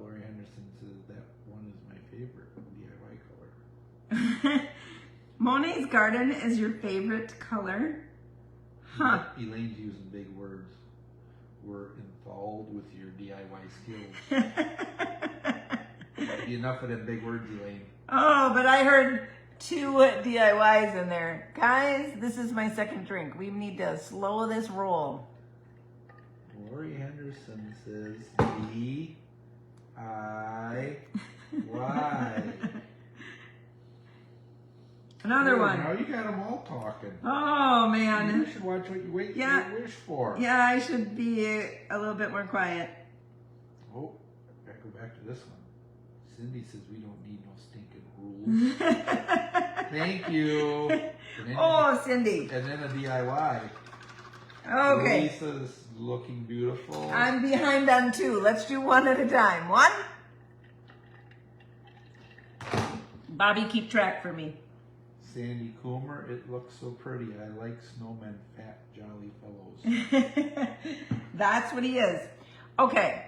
Speaker 2: Lori Henderson says that one is my favorite DIY color.
Speaker 1: Monet's Garden is your favorite color? Huh.
Speaker 2: Elaine's using big words. We're enthralled with your DIY skills. Enough of them big words, Elaine.
Speaker 1: Oh, but I heard 2 DIYs in there. Guys, this is my second drink. We need to slow this roll.
Speaker 2: Lori Henderson says DIY.
Speaker 1: Another one.
Speaker 2: Now you got them all talking.
Speaker 1: Oh, man.
Speaker 2: You should watch what you wait for your wish for.
Speaker 1: Yeah, I should be a little bit more quiet.
Speaker 2: Oh, gotta go back to this one. Cindy says we don't need no stinking rules. Thank you.
Speaker 1: Oh, Cindy.
Speaker 2: And then a DIY.
Speaker 1: Okay.
Speaker 2: Lisa's looking beautiful.
Speaker 1: I'm behind on 2. Let's do one at a time. 1. Bobby, keep track for me.
Speaker 2: Sandy Coomer, it looks so pretty. I like snowmen, fat, jolly fellows.
Speaker 1: That's what he is. Okay.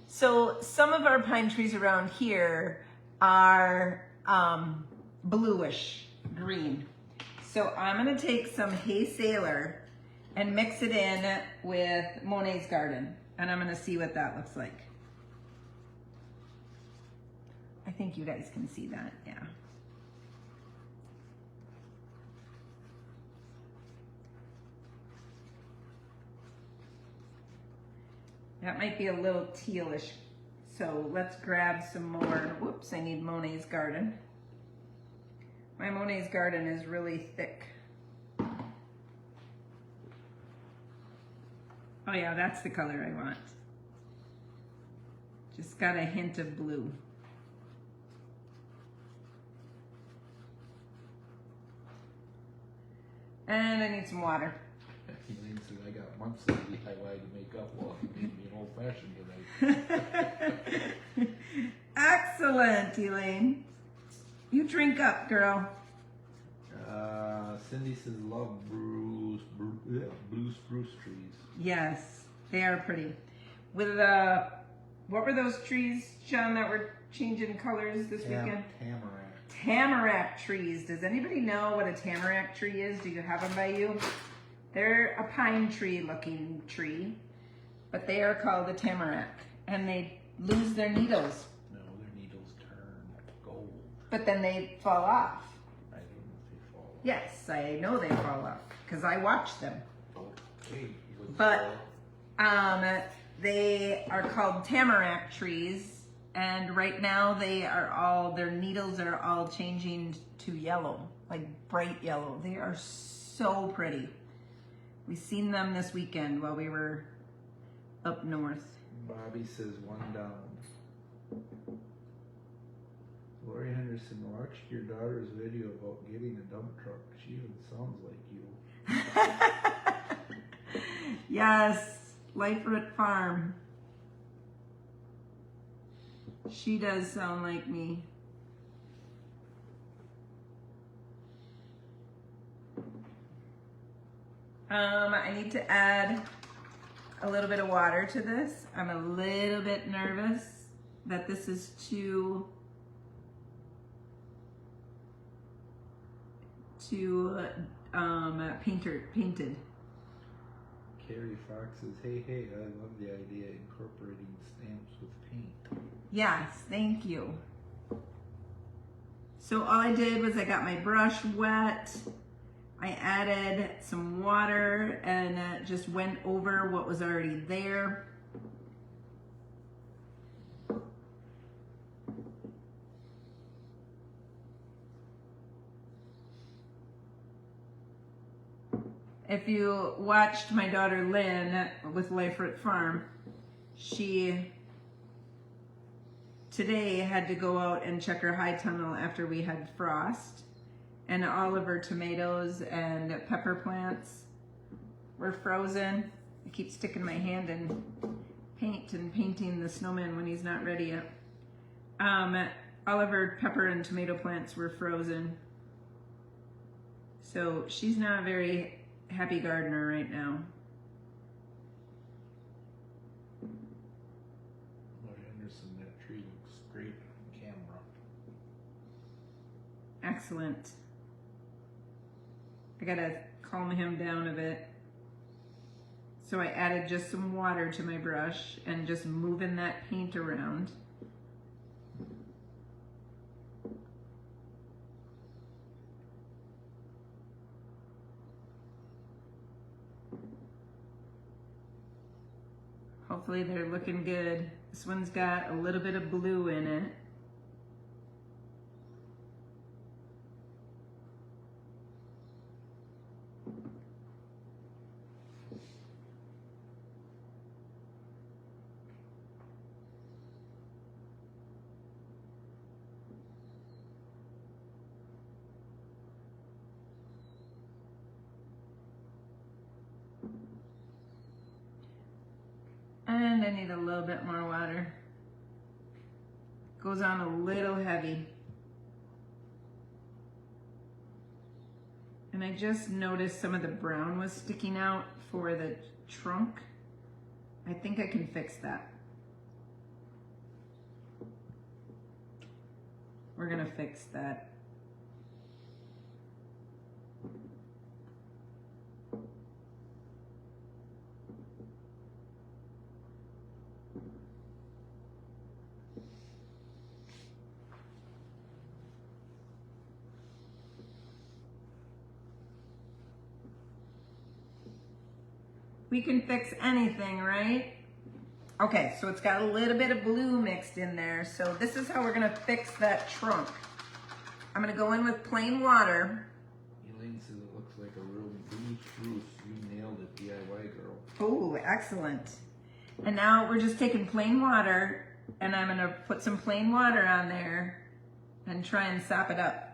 Speaker 1: So some of our pine trees around here are bluish green. So I'm going to take some Hay Sailor and mix it in with Monet's Garden. And I'm going to see what that looks like. I think you guys can see that, yeah. That might be a little tealish, so let's grab some more. Whoops, I need Monet's Garden. My Monet's Garden is really thick. Oh yeah, that's the color I want. Just got a hint of blue. And I need some water.
Speaker 2: Elaine said, I got months of DIY to make up while he made me an old fashioned tonight.
Speaker 1: Excellent, Elaine. You drink up, girl.
Speaker 2: Cindy says, love blue spruce trees.
Speaker 1: Yes, they are pretty. With what were those trees, John, that were changing colors this weekend?
Speaker 2: Tamarack.
Speaker 1: Tamarack trees. Does anybody know what a tamarack tree is? Do you have them by you? They're a pine tree looking tree, but they are called a tamarack, and they lose their needles.
Speaker 2: No, their needles turn gold.
Speaker 1: But then they fall off.
Speaker 2: I don't know if they fall off.
Speaker 1: Yes, I know they fall off because I watch them.
Speaker 2: Okay.
Speaker 1: But they are called tamarack trees, and right now their needles are all changing to yellow, like bright yellow. They are so pretty. We seen them this weekend while we were up north.
Speaker 2: Bobby says, one down. Lori Henderson, watched your daughter's video about getting a dump truck. She even sounds like you.
Speaker 1: Yes, Liferit Farm. She does sound like me. I need to add a little bit of water to this. I'm a little bit nervous that this is too painted.
Speaker 2: Carrie Fox says, hey, I love the idea of incorporating stamps with paint.
Speaker 1: Yes, thank you. So all I did was I got my brush wet. I added some water and just went over what was already there. If you watched my daughter Lynn with Liferit Farm, she today had to go out and check her high tunnel after we had frost, and all of her tomatoes and pepper plants were frozen. I keep sticking my hand in paint and painting the snowman when he's not ready yet. All of her pepper and tomato plants were frozen. So she's not a very happy gardener right now.
Speaker 2: Lori Henderson, that tree looks great on camera.
Speaker 1: Excellent. I gotta calm him down a bit. So I added just some water to my brush and just moving that paint around. Hopefully they're looking good. This one's got a little bit of blue in it. And I need a little bit more water. Goes on a little heavy. And I just noticed some of the brown was sticking out for the trunk. I think I can fix that. We're gonna fix that. We can fix anything, right? Okay, so it's got a little bit of blue mixed in there. So this is how we're gonna fix that trunk. I'm gonna go in with plain water.
Speaker 2: Elaine says it looks like a real blue spruce. You nailed it, DIY girl.
Speaker 1: Oh, excellent. And now we're just taking plain water, and I'm gonna put some plain water on there and try and sop it up.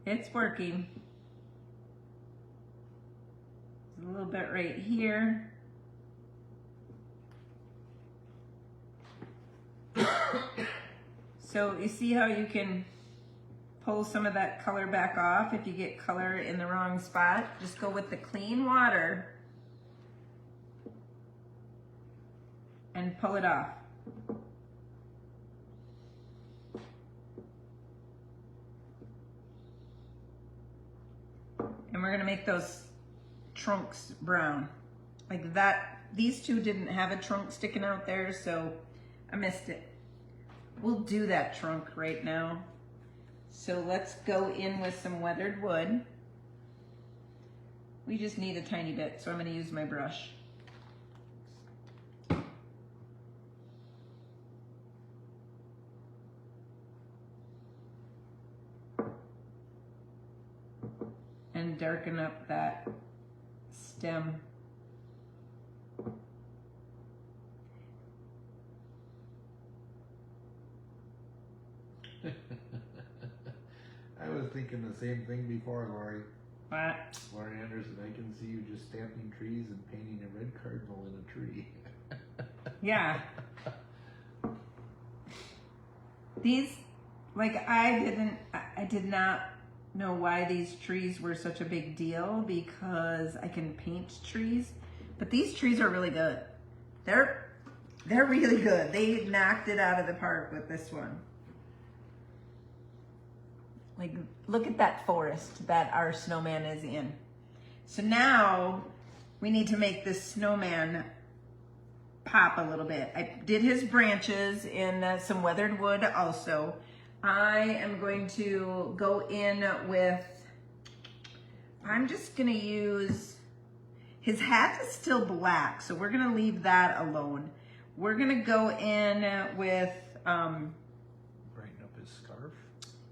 Speaker 1: It's working. A little bit right here. So you see how you can pull some of that color back off if you get color in the wrong spot? Just go with the clean water and pull it off. And we're gonna make those trunks brown. Like that, these two didn't have a trunk sticking out there, so I missed it. We'll do that trunk right now. So let's go in with some weathered wood. We just need a tiny bit, so I'm gonna use my brush. And darken up that stem.
Speaker 2: I was thinking the same thing before, Lori.
Speaker 1: What?
Speaker 2: Lori Anderson, I can see you just stamping trees and painting a red cardinal in a tree.
Speaker 1: Yeah. These, like I did not know why these trees were such a big deal because I can paint trees, but these trees are really good. They're really good. They knocked it out of the park with this one. Like, look at that forest that our snowman is in. So now we need to make this snowman pop a little bit. I did his branches in some weathered wood also. I am going to go in with, I'm just gonna use, his hat is still black, so we're gonna leave that alone. We're gonna go in with,
Speaker 2: Brighten up his scarf.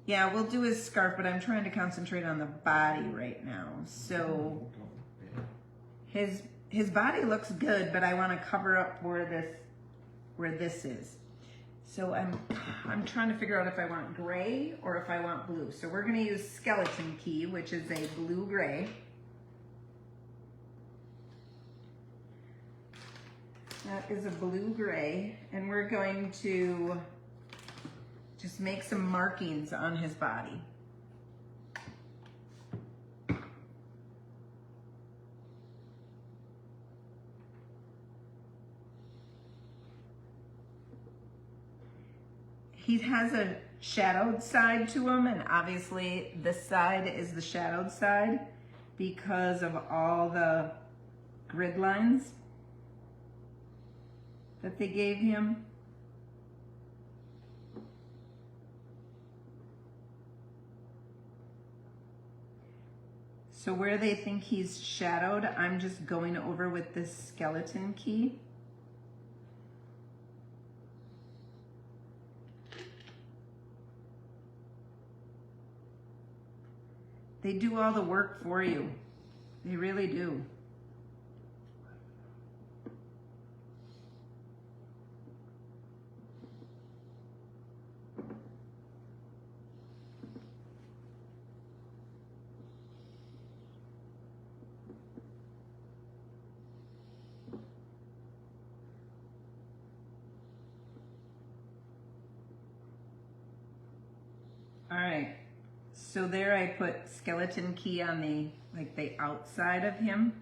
Speaker 1: yeah, we'll do his scarf, but I'm trying to concentrate on the body right now. So his body looks good, but I want to cover up where this is. So I'm trying to figure out if I want gray or if I want blue. So we're going to use Skeleton Key, which is a blue gray. That is a blue gray, and we're going to just make some markings on his body. He has a shadowed side to him, and obviously this side is the shadowed side because of all the grid lines that they gave him. So where they think he's shadowed, I'm just going over with this Skeleton Key. They do all the work for you. They really do. All right. So there I put Skeleton Key on the outside of him.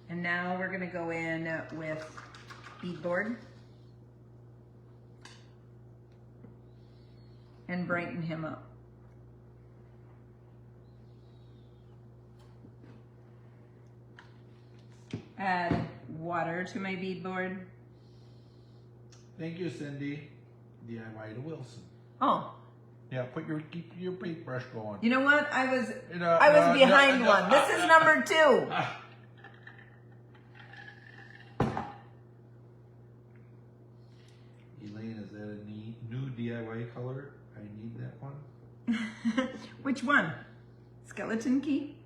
Speaker 1: And now we're gonna go in with beadboard and brighten him up. Add water to my beadboard.
Speaker 2: Thank you, Cindy. DIY to Wilson.
Speaker 1: Oh.
Speaker 2: Yeah, keep your paintbrush going.
Speaker 1: You know what? I was behind one. This is number 2. Which one? Skeleton key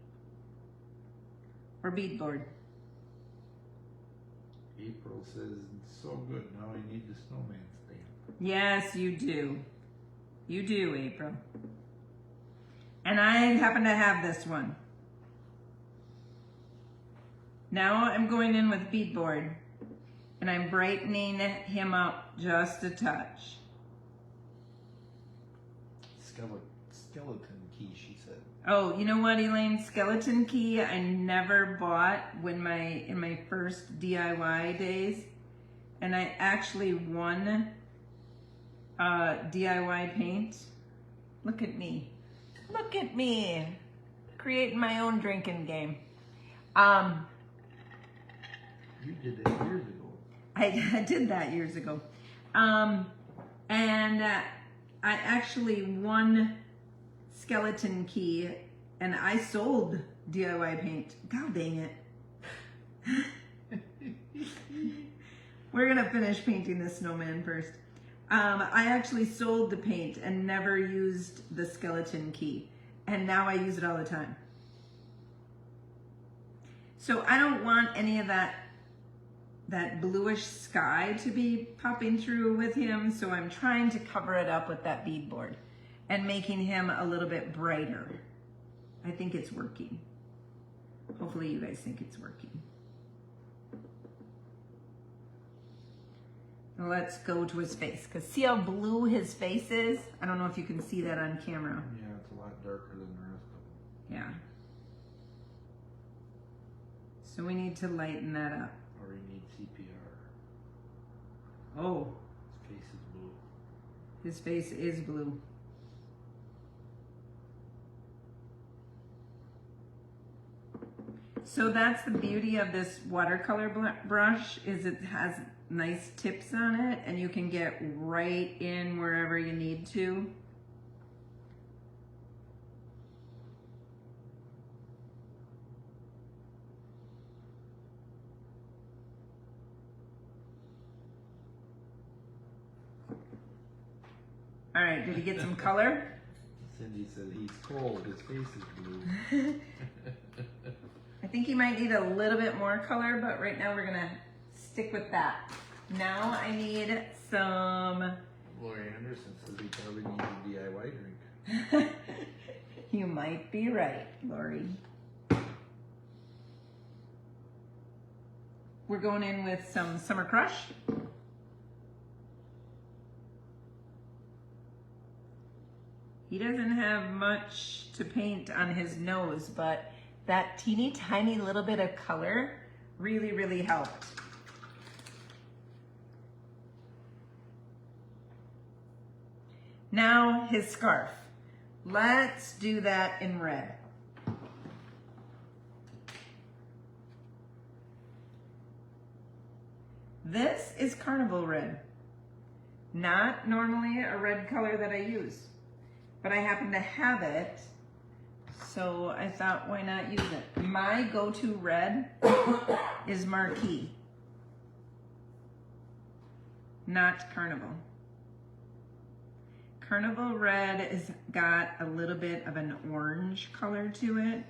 Speaker 1: or beadboard?
Speaker 2: April says, so good, now I need the snowman stamp.
Speaker 1: Yes, you do. You do, April. And I happen to have this one. Now I'm going in with beadboard and I'm brightening him up just a touch.
Speaker 2: Skeleton key, she said.
Speaker 1: Oh, you know what, Elaine? Skeleton key I never bought in my first DIY days. And I actually won DIY paint. Look at me. Look at me. Creating my own drinking game.
Speaker 2: You did that years ago.
Speaker 1: I did that years ago. And I actually won skeleton key and I sold DIY paint. God dang it. We're gonna finish painting this snowman first. I actually sold the paint and never used the skeleton key. And now I use it all the time. So I don't want any of that bluish sky to be popping through with him. So I'm trying to cover it up with that beadboard and making him a little bit brighter. I think it's working. Hopefully you guys think it's working. Now let's go to his face, because see how blue his face is? I don't know if you can see that on camera.
Speaker 2: Yeah, it's a lot darker than the rest of them.
Speaker 1: Yeah. So we need to lighten that up.
Speaker 2: Or you need CPR.
Speaker 1: Oh,
Speaker 2: His face is blue.
Speaker 1: his face is blue. So that's the beauty of this watercolor brush, is it has nice tips on it and you can get right in wherever you need to. All right, did he get some color?
Speaker 2: Cindy said he's cold, his face is blue.
Speaker 1: I think he might need a little bit more color, but right now we're gonna stick with that. Now I need some...
Speaker 2: Lori Anderson says he probably needs a DIY drink.
Speaker 1: You might be right, Lori. We're going in with some Summer Crush. He doesn't have much to paint on his nose, but that teeny tiny little bit of color really, really helped. Now his scarf. Let's do that in red. This is Carnival red. Not normally a red color that I use, but I happen to have it, so I thought, why not use it? My go-to red is Marquee, not Carnival. Carnival red has got a little bit of an orange color to it.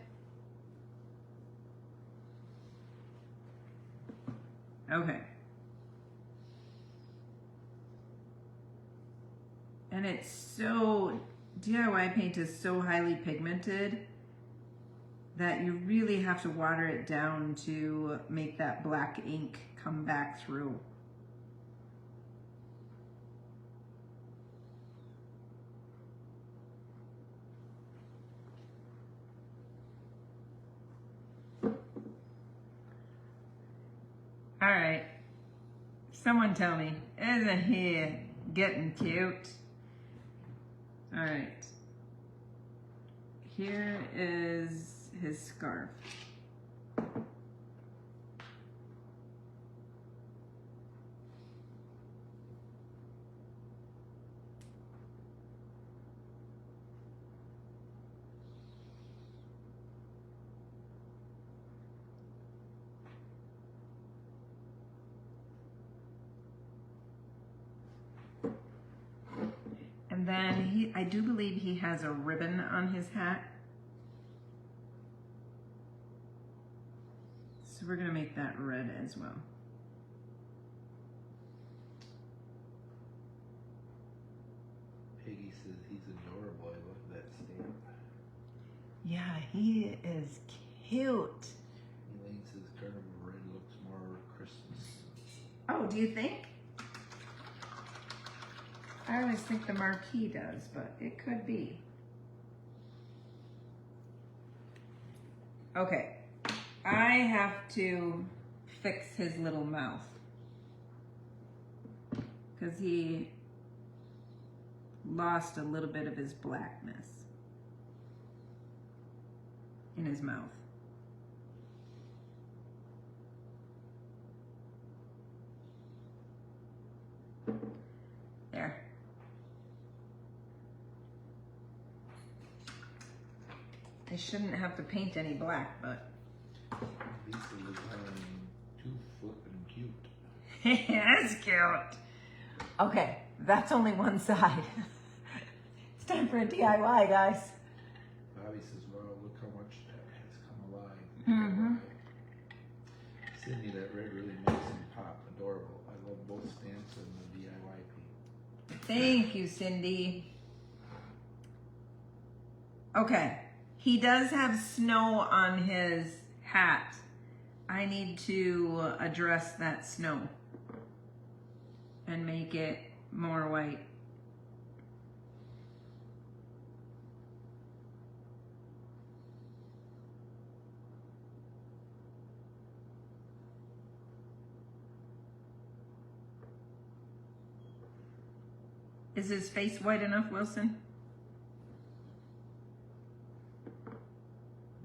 Speaker 1: Okay. And it's so, DIY paint is so highly pigmented that you really have to water it down to make that black ink come back through. All right, someone tell me, isn't he getting cute? All right, here is his scarf. then I do believe he has a ribbon on his hat. So we're gonna make that red as well.
Speaker 2: Peggy says he's adorable. I love that stamp.
Speaker 1: Yeah, he is cute.
Speaker 2: Elaine says Carnival Red looks more Christmas.
Speaker 1: Oh, do you think? I always think the marquee does, but it could be. Okay, I have to fix his little mouth because he lost a little bit of his blackness in his mouth. There. I shouldn't have to paint any black, but
Speaker 2: Lisa was too flippin' cute.
Speaker 1: that's cute. Okay, that's only one side. It's time for a DIY, guys.
Speaker 2: Bobby says, wow, look how much that has come alive.
Speaker 1: Mm-hmm.
Speaker 2: Cindy, that red really makes him pop. Adorable. I love both stamps and the DIY paint.
Speaker 1: Thank you, Cindy. Okay, he does have snow on his hat. I need to address that snow and make it more white. Is his face white enough, Wilson?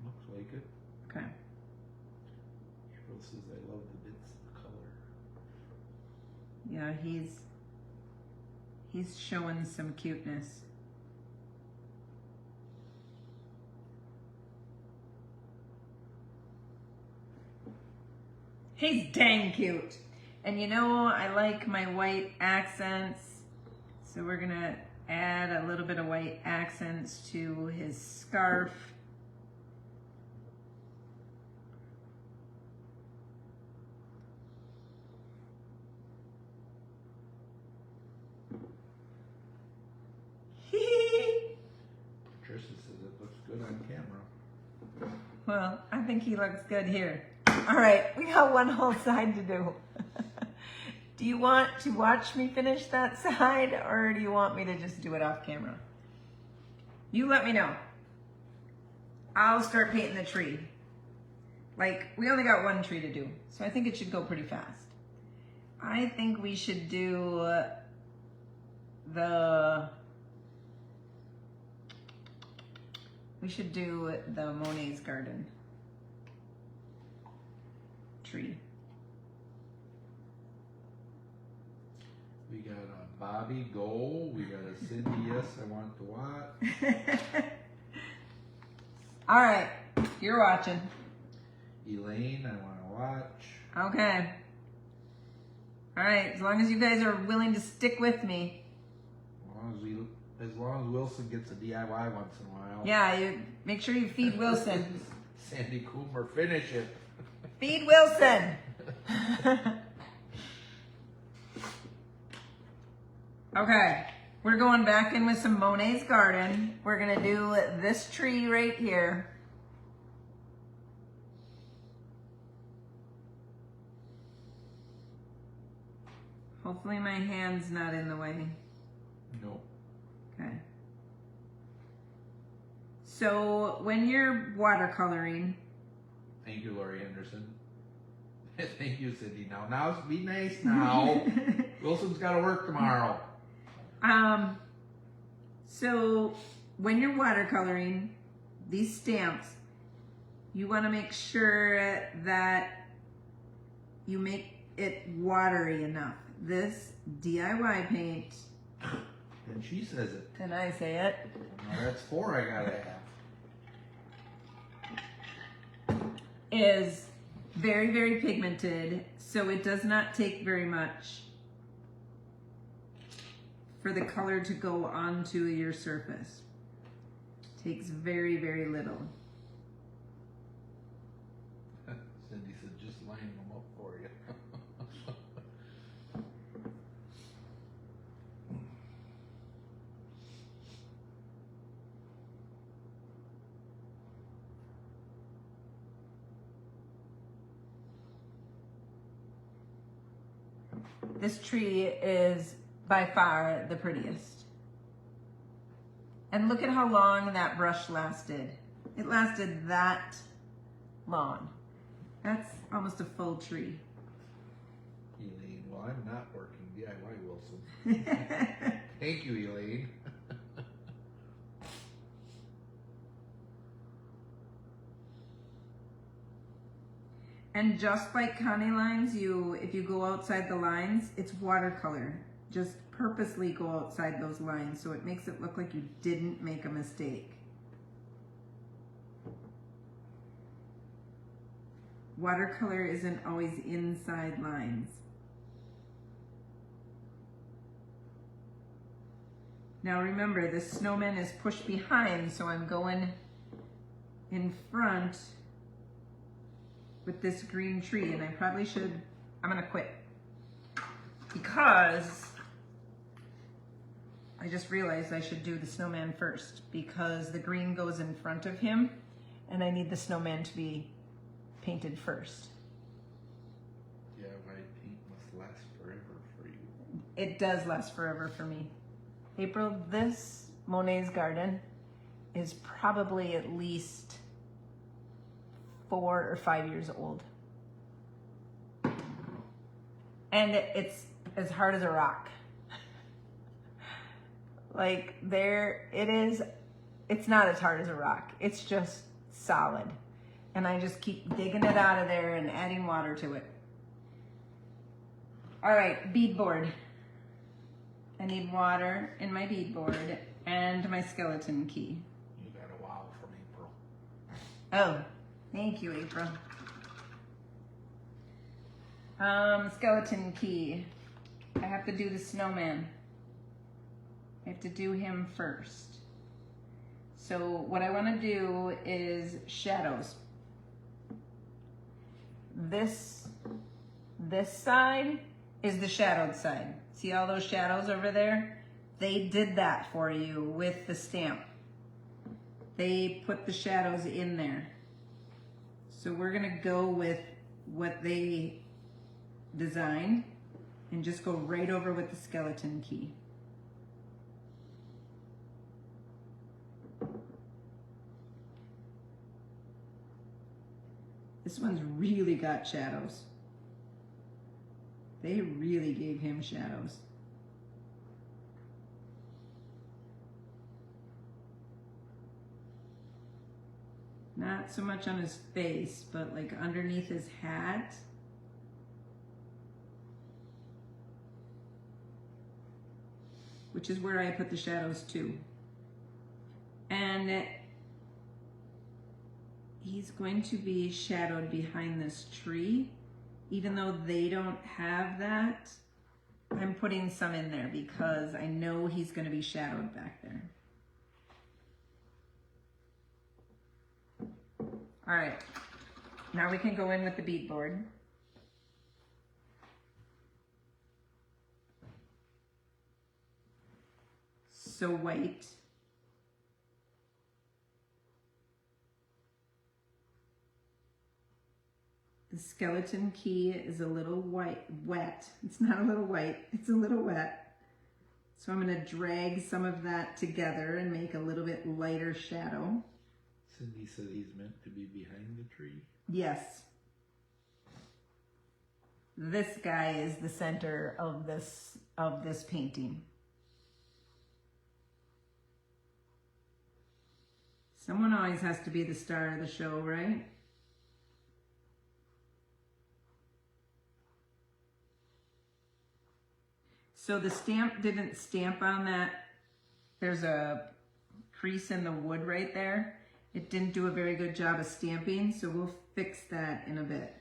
Speaker 2: Looks like it.
Speaker 1: Okay.
Speaker 2: April says, I love the bits of color.
Speaker 1: Yeah, he's showing some cuteness. He's dang cute. And you know, I like my white accents. So we're gonna add a little bit of white accents to his scarf.
Speaker 2: Trisha says it looks good on camera.
Speaker 1: Well, I think he looks good here. All right, we got one whole side to do. Do you want to watch me finish that side, or do you want me to just do it off camera? You let me know. I'll start painting the tree. Like, we only got one tree to do, so I think it should go pretty fast. I think we should do the Monet's Garden tree.
Speaker 2: We got a Bobby goal. We got a Cindy, yes, I want to watch.
Speaker 1: All right, you're watching.
Speaker 2: Elaine, I want to watch.
Speaker 1: Okay. All right, as long as you guys are willing to stick with me.
Speaker 2: As long as Wilson gets a DIY once in a while.
Speaker 1: Yeah, you make sure you feed Wilson.
Speaker 2: Sandy Coomer, finish it.
Speaker 1: Feed Wilson. Okay, we're going back in with some Monet's Garden. We're gonna do this tree right here. Hopefully my hand's not in the way.
Speaker 2: No.
Speaker 1: Okay. So when you're watercoloring.
Speaker 2: Thank you, Lori Henderson. Thank you, Cindy. Now be nice now. Wilson's got to work tomorrow.
Speaker 1: So when you're watercoloring these stamps, you want to make sure that you make it watery enough. This DIY paint.
Speaker 2: And she says it.
Speaker 1: And I say it.
Speaker 2: Now that's 4 I gotta have.
Speaker 1: Is very, very pigmented, so it does not take very much for the color to go onto your surface. Takes very, very little.
Speaker 2: Cindy said just line them up for you.
Speaker 1: This tree is by far the prettiest. And look at how long that brush lasted. It lasted that long. That's almost a full tree.
Speaker 2: Elaine, well, I'm not working DIY Wilson. Thank you, Elaine.
Speaker 1: And just like Connie lines, if you go outside the lines, it's watercolor. Just purposely go outside those lines so it makes it look like you didn't make a mistake. Watercolor isn't always inside lines. Now remember, the snowman is pushed behind, so I'm going in front with this green tree, and I probably should, I'm gonna quit because I just realized I should do the snowman first because the green goes in front of him and I need the snowman to be painted first.
Speaker 2: Yeah, white paint must last forever for you.
Speaker 1: It does last forever for me. April, this Monet's Garden is probably at least 4 or 5 years old. And it's as hard as a rock. Like there, it is, it's not as hard as a rock. It's just solid. And I just keep digging it out of there and adding water to it. All right, beadboard. I need water in my beadboard and my skeleton key.
Speaker 2: You got a wow from April.
Speaker 1: Oh, thank you, April. Skeleton key. I have to do the snowman. I have to do him first. So what I want to do is shadows. This side is the shadowed side. See all those shadows over there? They did that for you with the stamp. They put the shadows in there. So we're gonna go with what they designed and just go right over with the skeleton key. This one's really got shadows. They really gave him shadows. Not so much on his face, but like underneath his hat. Which is where I put the shadows too. And he's going to be shadowed behind this tree. Even though they don't have that, I'm putting some in there because I know he's going to be shadowed back there. All right, now we can go in with the beadboard. So white. The skeleton key is a little wet. It's not a little white, it's a little wet. So I'm gonna drag some of that together and make a little bit lighter shadow.
Speaker 2: Cindy said he's meant to be behind the tree.
Speaker 1: Yes. This guy is the center of this painting. Someone always has to be the star of the show, right? So the stamp didn't stamp on that. There's a crease in the wood right there. It didn't do a very good job of stamping, so we'll fix that in a bit.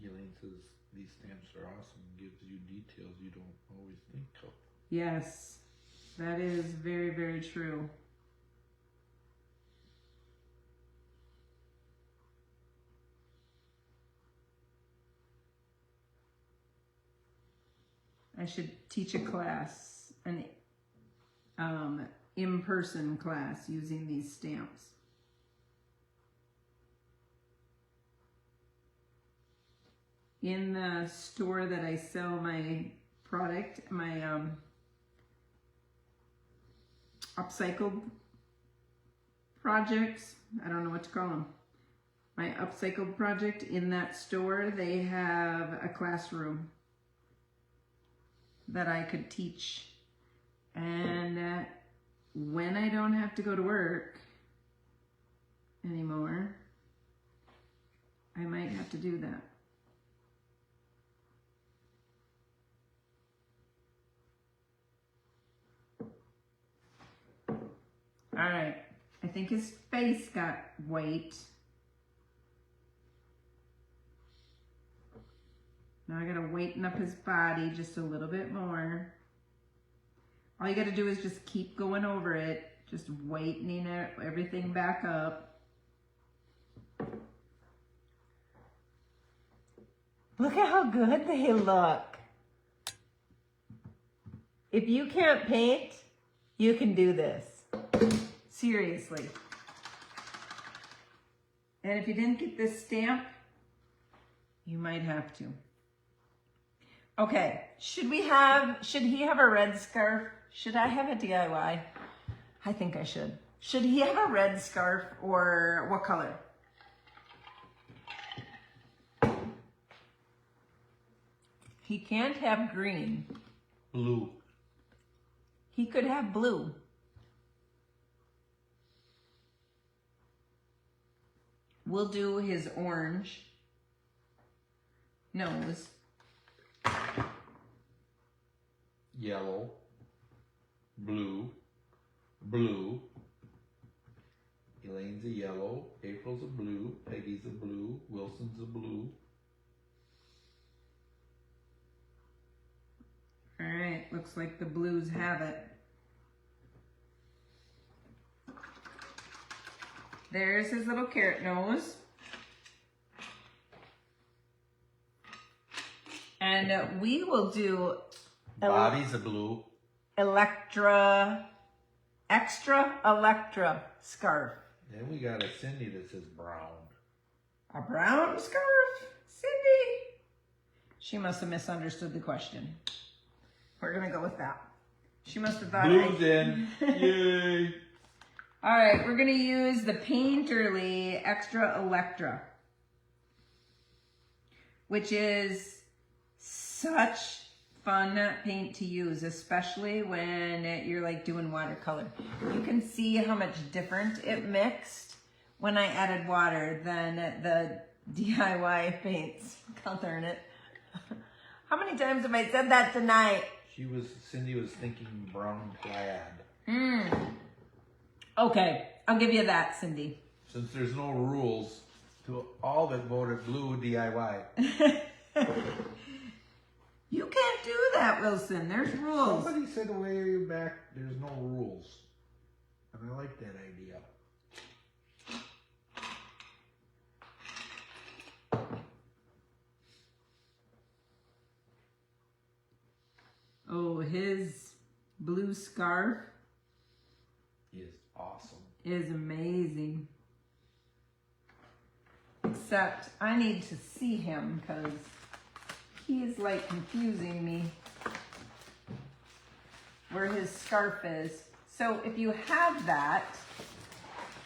Speaker 2: Elaine says these stamps are awesome. It gives you details you don't always think of.
Speaker 1: Yes, that is very, very true. I should teach a class, an in-person class using these stamps. In the store that I sell my product, my upcycled projects, I don't know what to call them. My upcycled project, in that store, they have a classroom that I could teach. And when I don't have to go to work anymore, I might have to do that. All right, I think his face got white. Now I gotta whiten up his body just a little bit more. All you gotta do is just keep going over it, just whitening it, everything back up. Look at how good they look. If you can't paint, you can do this. Seriously. And if you didn't get this stamp, you might have to. Okay, should he have a red scarf? Should I have a DIY? I think I should. Should he have a red scarf or what color? He can't have green.
Speaker 2: Blue.
Speaker 1: He could have blue. We'll do his orange nose.
Speaker 2: Yellow. Blue. Blue. Elaine's a yellow. April's a blue. Peggy's a blue. Wilson's a blue.
Speaker 1: All right, looks like the blues have it. There's his little carrot nose. And we will do
Speaker 2: Body's a blue.
Speaker 1: extra Electra scarf.
Speaker 2: Then we got a Cindy that says brown.
Speaker 1: A brown scarf? Cindy? She must have misunderstood the question. We're gonna go with that. She must have thought
Speaker 2: Blue's in. Yay!
Speaker 1: All right, we're gonna use the Painterly Extra Electra, which is such fun paint to use, especially when you're like doing watercolor. You can see how much different it mixed when I added water than the DIY paints. God darn it. How many times have I said that tonight?
Speaker 2: Cindy was thinking brown plaid.
Speaker 1: Okay, I'll give you that, Cindy.
Speaker 2: Since there's no rules, to all that voted blue DIY.
Speaker 1: You can't do that, Wilson. There's rules.
Speaker 2: Somebody said way back there's no rules. And I like that idea.
Speaker 1: Oh, his blue scarf
Speaker 2: Is awesome.
Speaker 1: is amazing. Except I need to see him because he is like confusing me where his scarf is. So if you have that,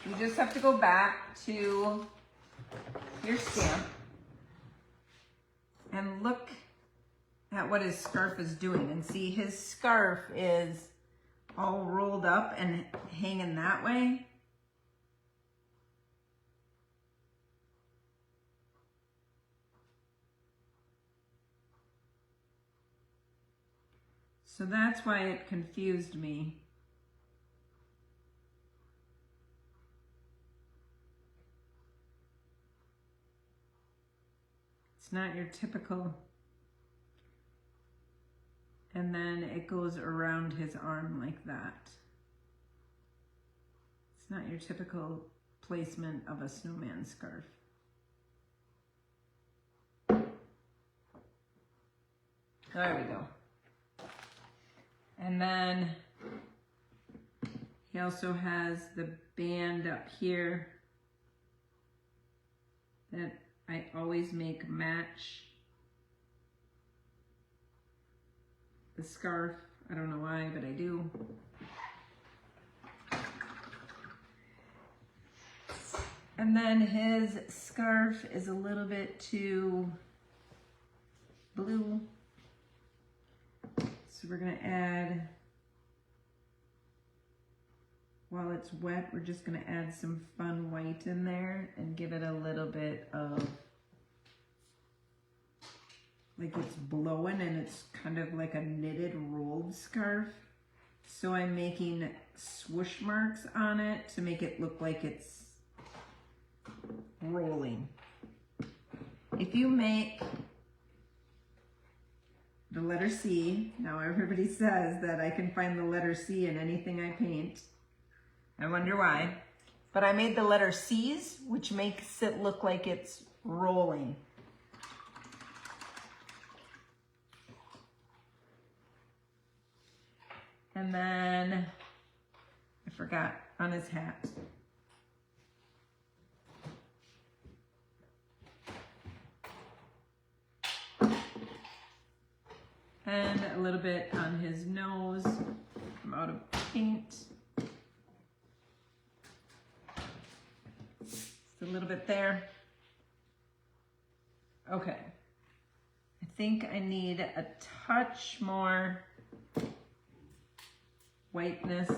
Speaker 1: you just have to go back to your stamp and look at what his scarf is doing and see his scarf is all rolled up and hanging that way. So that's why it confused me. It's not your typical and then it goes around his arm like that. It's not your typical placement of a snowman scarf. There we go. And then he also has the band up here that I always make match the scarf. I don't know why, but I do. And then his scarf is a little bit too blue. So we're gonna add, while it's wet, we're just gonna add some fun white in there and give it a little bit of, like it's blowing and it's kind of like a knitted rolled scarf. So I'm making swoosh marks on it to make it look like it's rolling. If you make the letter C, now everybody says that I can find the letter C in anything I paint. I wonder why. But I made the letter C's, which makes it look like it's rolling. And then, I forgot, on his hat. And a little bit on his nose. I'm out of paint. Just a little bit there. Okay. I think I need a touch more whiteness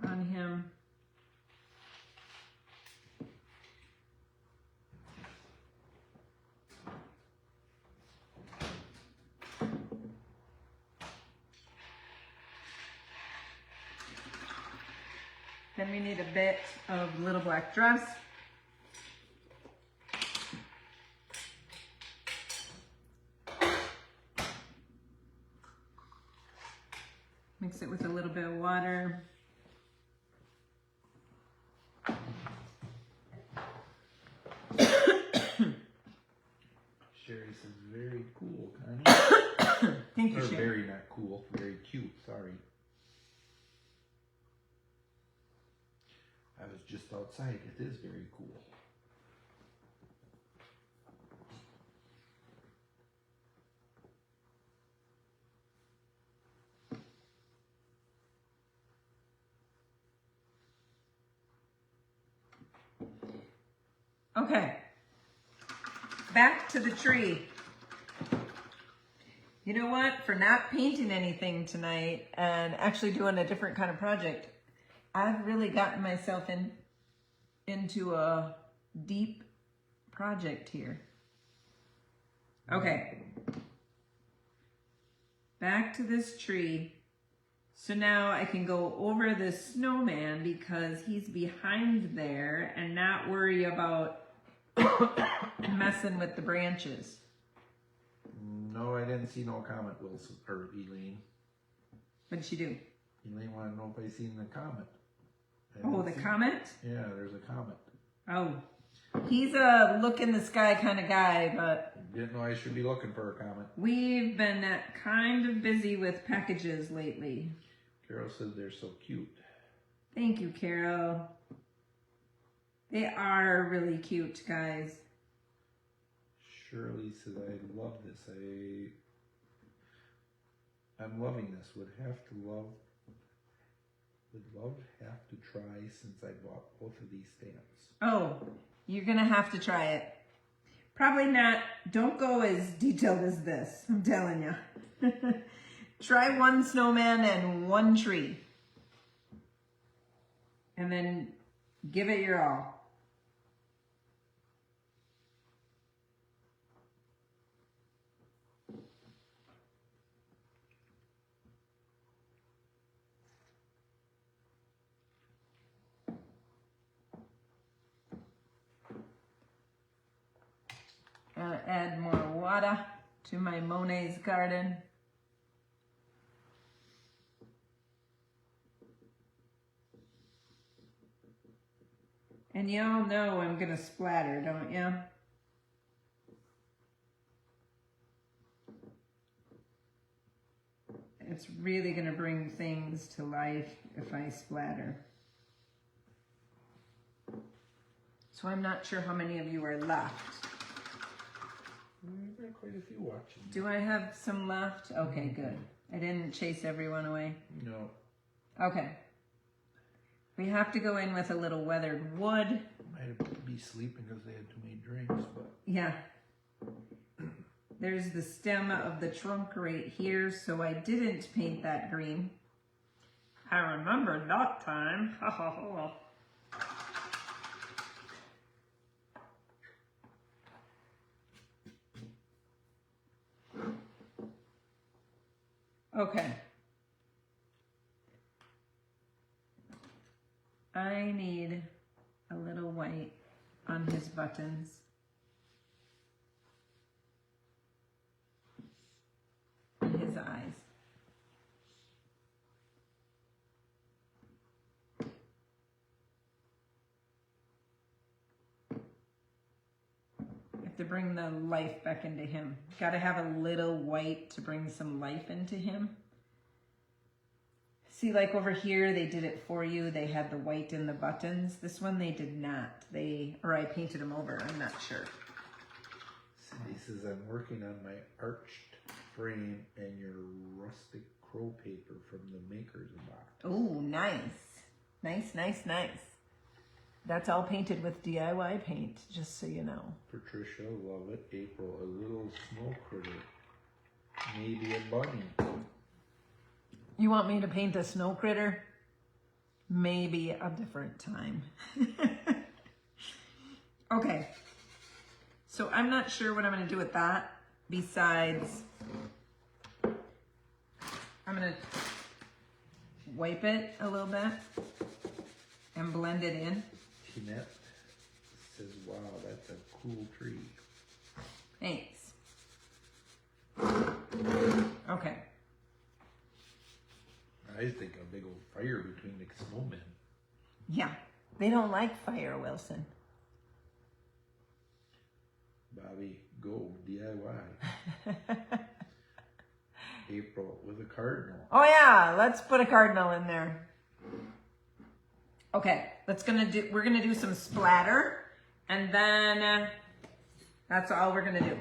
Speaker 1: on him. Then we need a bit of Little Black Dress. Mix it with a little bit of water.
Speaker 2: Sherry says very cool, Connie.
Speaker 1: Thank you,
Speaker 2: or
Speaker 1: Sherry.
Speaker 2: very not cool, very cute, sorry. I was just outside, it is very cool.
Speaker 1: Okay, back to the tree. You know what? For not painting anything tonight and actually doing a different kind of project, I've really gotten myself into a deep project here. Okay, back to this tree. So now I can go over this snowman because he's behind there and not worry about messing with the branches.
Speaker 2: No, I didn't see no comment, Wilson, or Elaine.
Speaker 1: What did she do?
Speaker 2: Elaine wanted to know if I seen the comment.
Speaker 1: Oh, the comment?
Speaker 2: Yeah, there's a comment.
Speaker 1: Oh, he's a look in the sky kind of guy, but
Speaker 2: Didn't know I should be looking for a comment.
Speaker 1: we've been kind of busy with packages lately.
Speaker 2: Carol said they're so cute.
Speaker 1: Thank you, Carol. They are really cute, guys.
Speaker 2: Shirley said, I love this. I'm loving this. Would have to try since I bought both of these stamps.
Speaker 1: Oh, you're gonna have to try it. Probably not, don't go as detailed as this, I'm telling you. Try one snowman and one tree. And then give it your all. Add more water to my Monet's garden. And y'all know I'm gonna splatter, don't you? It's really gonna bring things to life if I splatter. So I'm not sure how many of you are left.
Speaker 2: We've got quite a few watching.
Speaker 1: Do I have some left? Okay, good. I didn't chase everyone away.
Speaker 2: No.
Speaker 1: Okay. We have to go in with a little weathered wood.
Speaker 2: Might be sleeping because they had too many drinks, but
Speaker 1: Yeah. There's the stem of the trunk right here, so I didn't paint that green. I remember that time. Okay. I need a little white on his buttons. And his eyes. I have to bring the life back into him. Got to have a little white to bring some life into him. See, like over here, they did it for you. They had the white in the buttons. This one, they did not. Or I painted them over. I'm not sure.
Speaker 2: Cindy says, I'm working on my arched frame and your rustic crow paper from the maker's box.
Speaker 1: Oh, nice. Nice, nice, nice. That's all painted with DIY paint, just so you know.
Speaker 2: Patricia, love it. April, a little snow critter. Maybe a bunny.
Speaker 1: You want me to paint a snow critter? Maybe a different time. Okay. So I'm not sure what I'm going to do with that. Besides, I'm going to wipe it a little bit and blend it in.
Speaker 2: Jeanette says, wow, that's a cool tree.
Speaker 1: Thanks. Okay.
Speaker 2: I think a big old fire between the snowmen.
Speaker 1: Yeah, they don't like fire, Wilson.
Speaker 2: Bobby, go DIY. April with a cardinal.
Speaker 1: Oh yeah, let's put a cardinal in there. Okay, we're gonna do some splatter, and then that's all we're gonna do.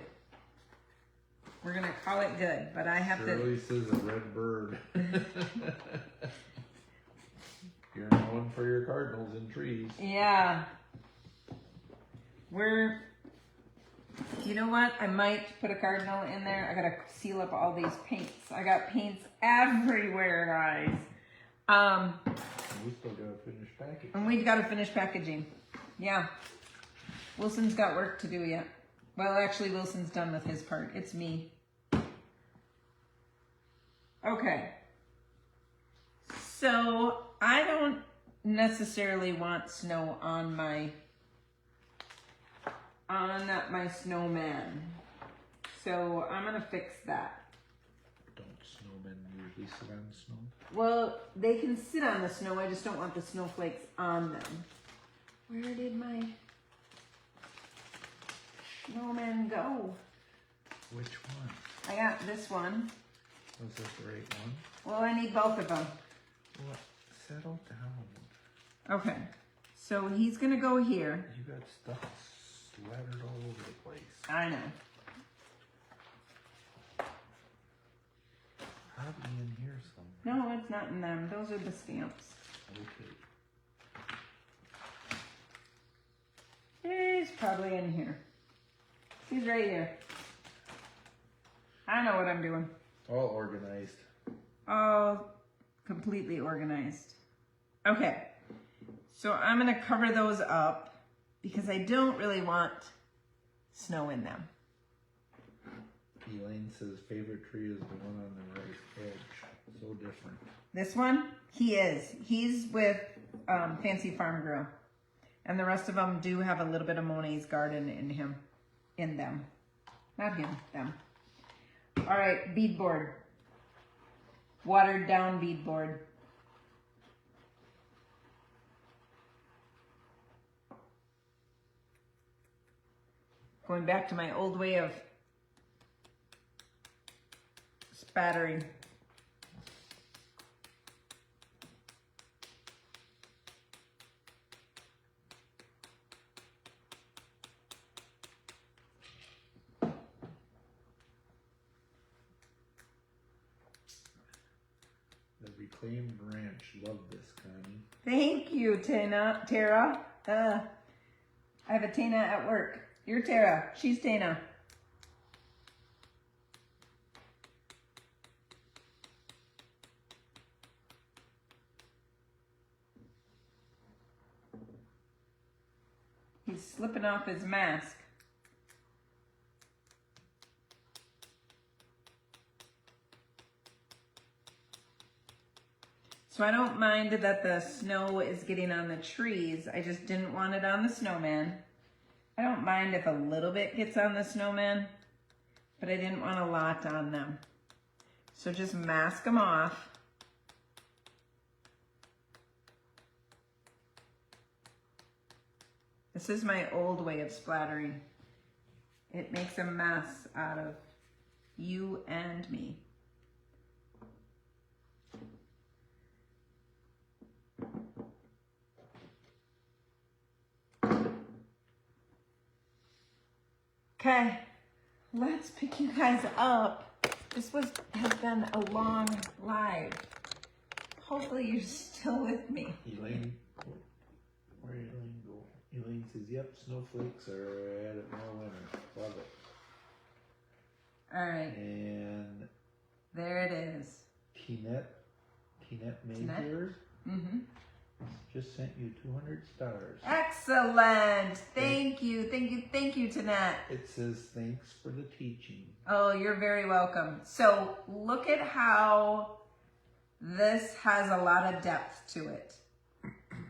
Speaker 1: We're gonna call it good, but I have
Speaker 2: Shirley says a red bird. You're known for your cardinals and trees.
Speaker 1: Yeah. You know what? I might put a cardinal in there. I gotta seal up all these paints. I got paints everywhere, guys.
Speaker 2: We still gotta finish packaging.
Speaker 1: And we've gotta finish packaging. Yeah. Wilson's got work to do yet. Well, actually, Wilson's done with his part. It's me. Okay. So, I don't necessarily want snow on my snowman. So, I'm going to fix that.
Speaker 2: Don't snowmen usually sit on snow?
Speaker 1: Well, they can sit on the snow. I just don't want the snowflakes on them. Where did my snowman go?
Speaker 2: Which one?
Speaker 1: I got this one.
Speaker 2: Was that the right one?
Speaker 1: Well, I need both of them.
Speaker 2: What? Settle down.
Speaker 1: Okay. So he's going to go here.
Speaker 2: You got stuff splattered all over the place.
Speaker 1: I know.
Speaker 2: Probably in here somewhere.
Speaker 1: No, it's not in them. Those are the stamps.
Speaker 2: Okay.
Speaker 1: He's probably in here. He's right here. I know what I'm doing.
Speaker 2: All organized.
Speaker 1: All completely organized. Okay. So I'm going to cover those up because I don't really want snow in them.
Speaker 2: Elaine says favorite tree is the one on the right edge. So different.
Speaker 1: This one, he is. He's with Fancy Farm Girl. And the rest of them do have a little bit of Monet's garden in them. Not him, them. All right, beadboard. Watered down beadboard. Going back to my old way of spattering.
Speaker 2: The reclaimed ranch. Love this, Connie.
Speaker 1: Thank you, Tara. I have a Tana at work. You're Tara. She's Tana. He's slipping off his mask. So I don't mind that the snow is getting on the trees. I just didn't want it on the snowman. I don't mind if a little bit gets on the snowman, but I didn't want a lot on them. So just mask them off. This is my old way of splattering. It makes a mess out of you and me. Okay, let's pick you guys up. This has been a long live. Hopefully you're still with me.
Speaker 2: Elaine, where did Elaine go? Elaine says, yep, snowflakes are at it more winter. Love it.
Speaker 1: All right.
Speaker 2: And
Speaker 1: there it is.
Speaker 2: Tinette Majors just sent you 200 stars.
Speaker 1: Excellent. Thank you, Tanette.
Speaker 2: It says, thanks for the teaching.
Speaker 1: Oh, you're very welcome. So look at how this has a lot of depth to it.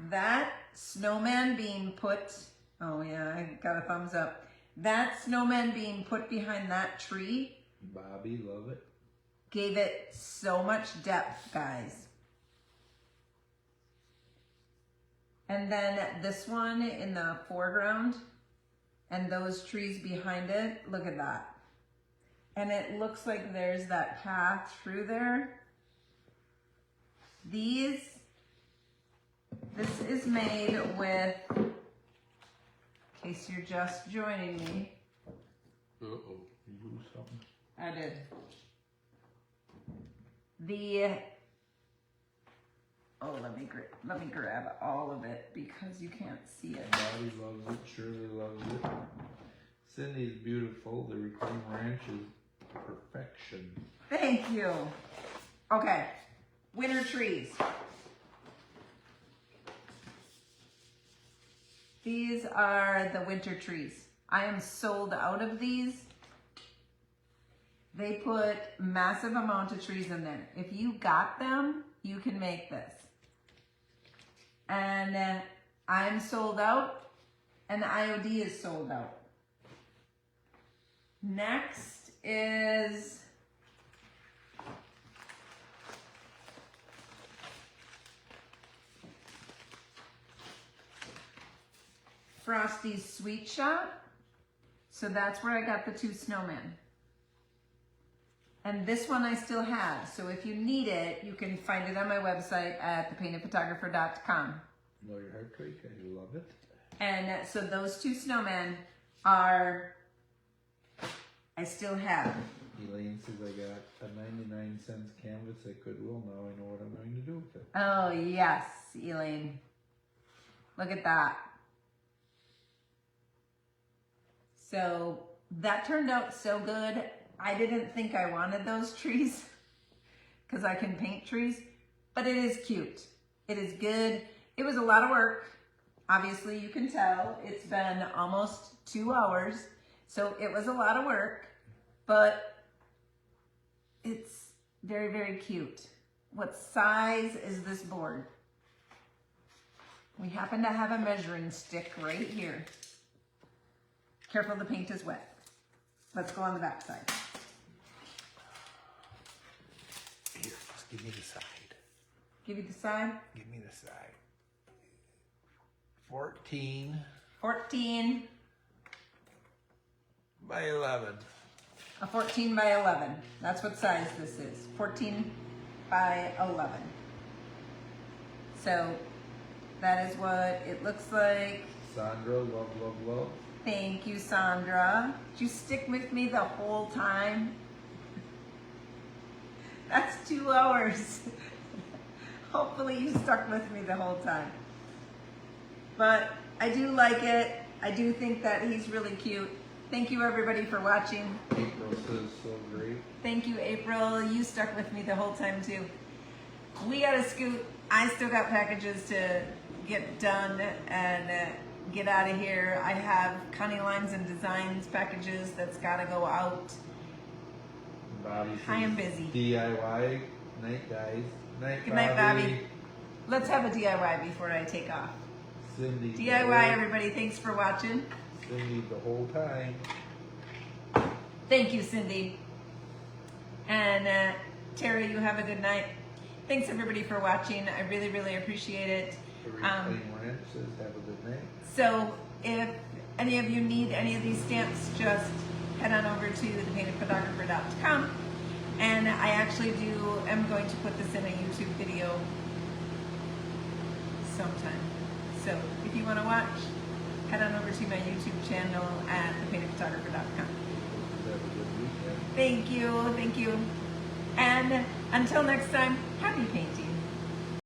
Speaker 1: That snowman being put, oh yeah, I got a thumbs up. That snowman being put behind that tree.
Speaker 2: Bobby, love it.
Speaker 1: Gave it so much depth, guys. And then this one in the foreground and those trees behind it, look at that. And it looks like there's that path through there. This is made with, in case you're just joining me.
Speaker 2: Uh-oh, you lose something?
Speaker 1: I did. Let me grab all of it because you can't see it.
Speaker 2: Bobby loves it, Shirley loves it. Cindy's beautiful. The reclaimed ranch is perfection.
Speaker 1: Thank you. Okay, winter trees. These are the winter trees. I am sold out of these. They put massive amount of trees in there. If you got them, you can make this. And I'm sold out, and the IOD is sold out. Next is Frosty's Sweet Shop. So that's where I got the 2 snowmen. And this one I still have. So if you need it, you can find it on my website at thepaintedphotographer.com.
Speaker 2: Lawyer Hartwig, I love it.
Speaker 1: And so those 2 snowmen are, I still have.
Speaker 2: Elaine says, I got a 99-cent canvas at Goodwill. Now I know what I'm going to do with it.
Speaker 1: Oh, yes, Elaine. Look at that. So that turned out so good. I didn't think I wanted those trees because I can paint trees, but it is cute. It is good. It was a lot of work. Obviously, you can tell it's been almost 2 hours. So it was a lot of work, but it's very, very cute. What size is this board? We happen to have a measuring stick right here. Careful, the paint is wet. Let's go on the back side.
Speaker 2: Give me the side.
Speaker 1: Give you the side.
Speaker 2: Give me the side. 14
Speaker 1: 14.
Speaker 2: by 11.
Speaker 1: A 14 by 11. That's what size this is. 14 by 11. So that is what it looks like.
Speaker 2: Sandra, love, love, love.
Speaker 1: Thank you, Sandra. Did you stick with me the whole time? That's 2 hours. Hopefully you stuck with me the whole time. But I do like it. I do think that he's really cute. Thank you everybody for watching.
Speaker 2: April says so great.
Speaker 1: Thank you, April. You stuck with me the whole time too. We gotta scoot. I still got packages to get done and get out of here. I have Connie Lines and Designs packages that's gotta go out.
Speaker 2: Bobby says
Speaker 1: I am busy.
Speaker 2: DIY. Night, guys. Night,
Speaker 1: Good night, Bobby. Let's have a DIY before I take off.
Speaker 2: Cindy.
Speaker 1: DIY, everybody. Thanks for watching.
Speaker 2: Cindy the whole time.
Speaker 1: Thank you, Cindy. And Terry, you have a good night. Thanks, everybody, for watching. I really, really appreciate it.
Speaker 2: Reclaim Ranch says have a good night.
Speaker 1: So if any of you need any of these stamps, just head on over to thepaintedphotographer.com. And I actually am going to put this in a YouTube video sometime. So if you want to watch, head on over to my YouTube channel at thepaintedphotographer.com.
Speaker 2: Have a good weekend.
Speaker 1: Thank you, thank you. And until next time, happy painting.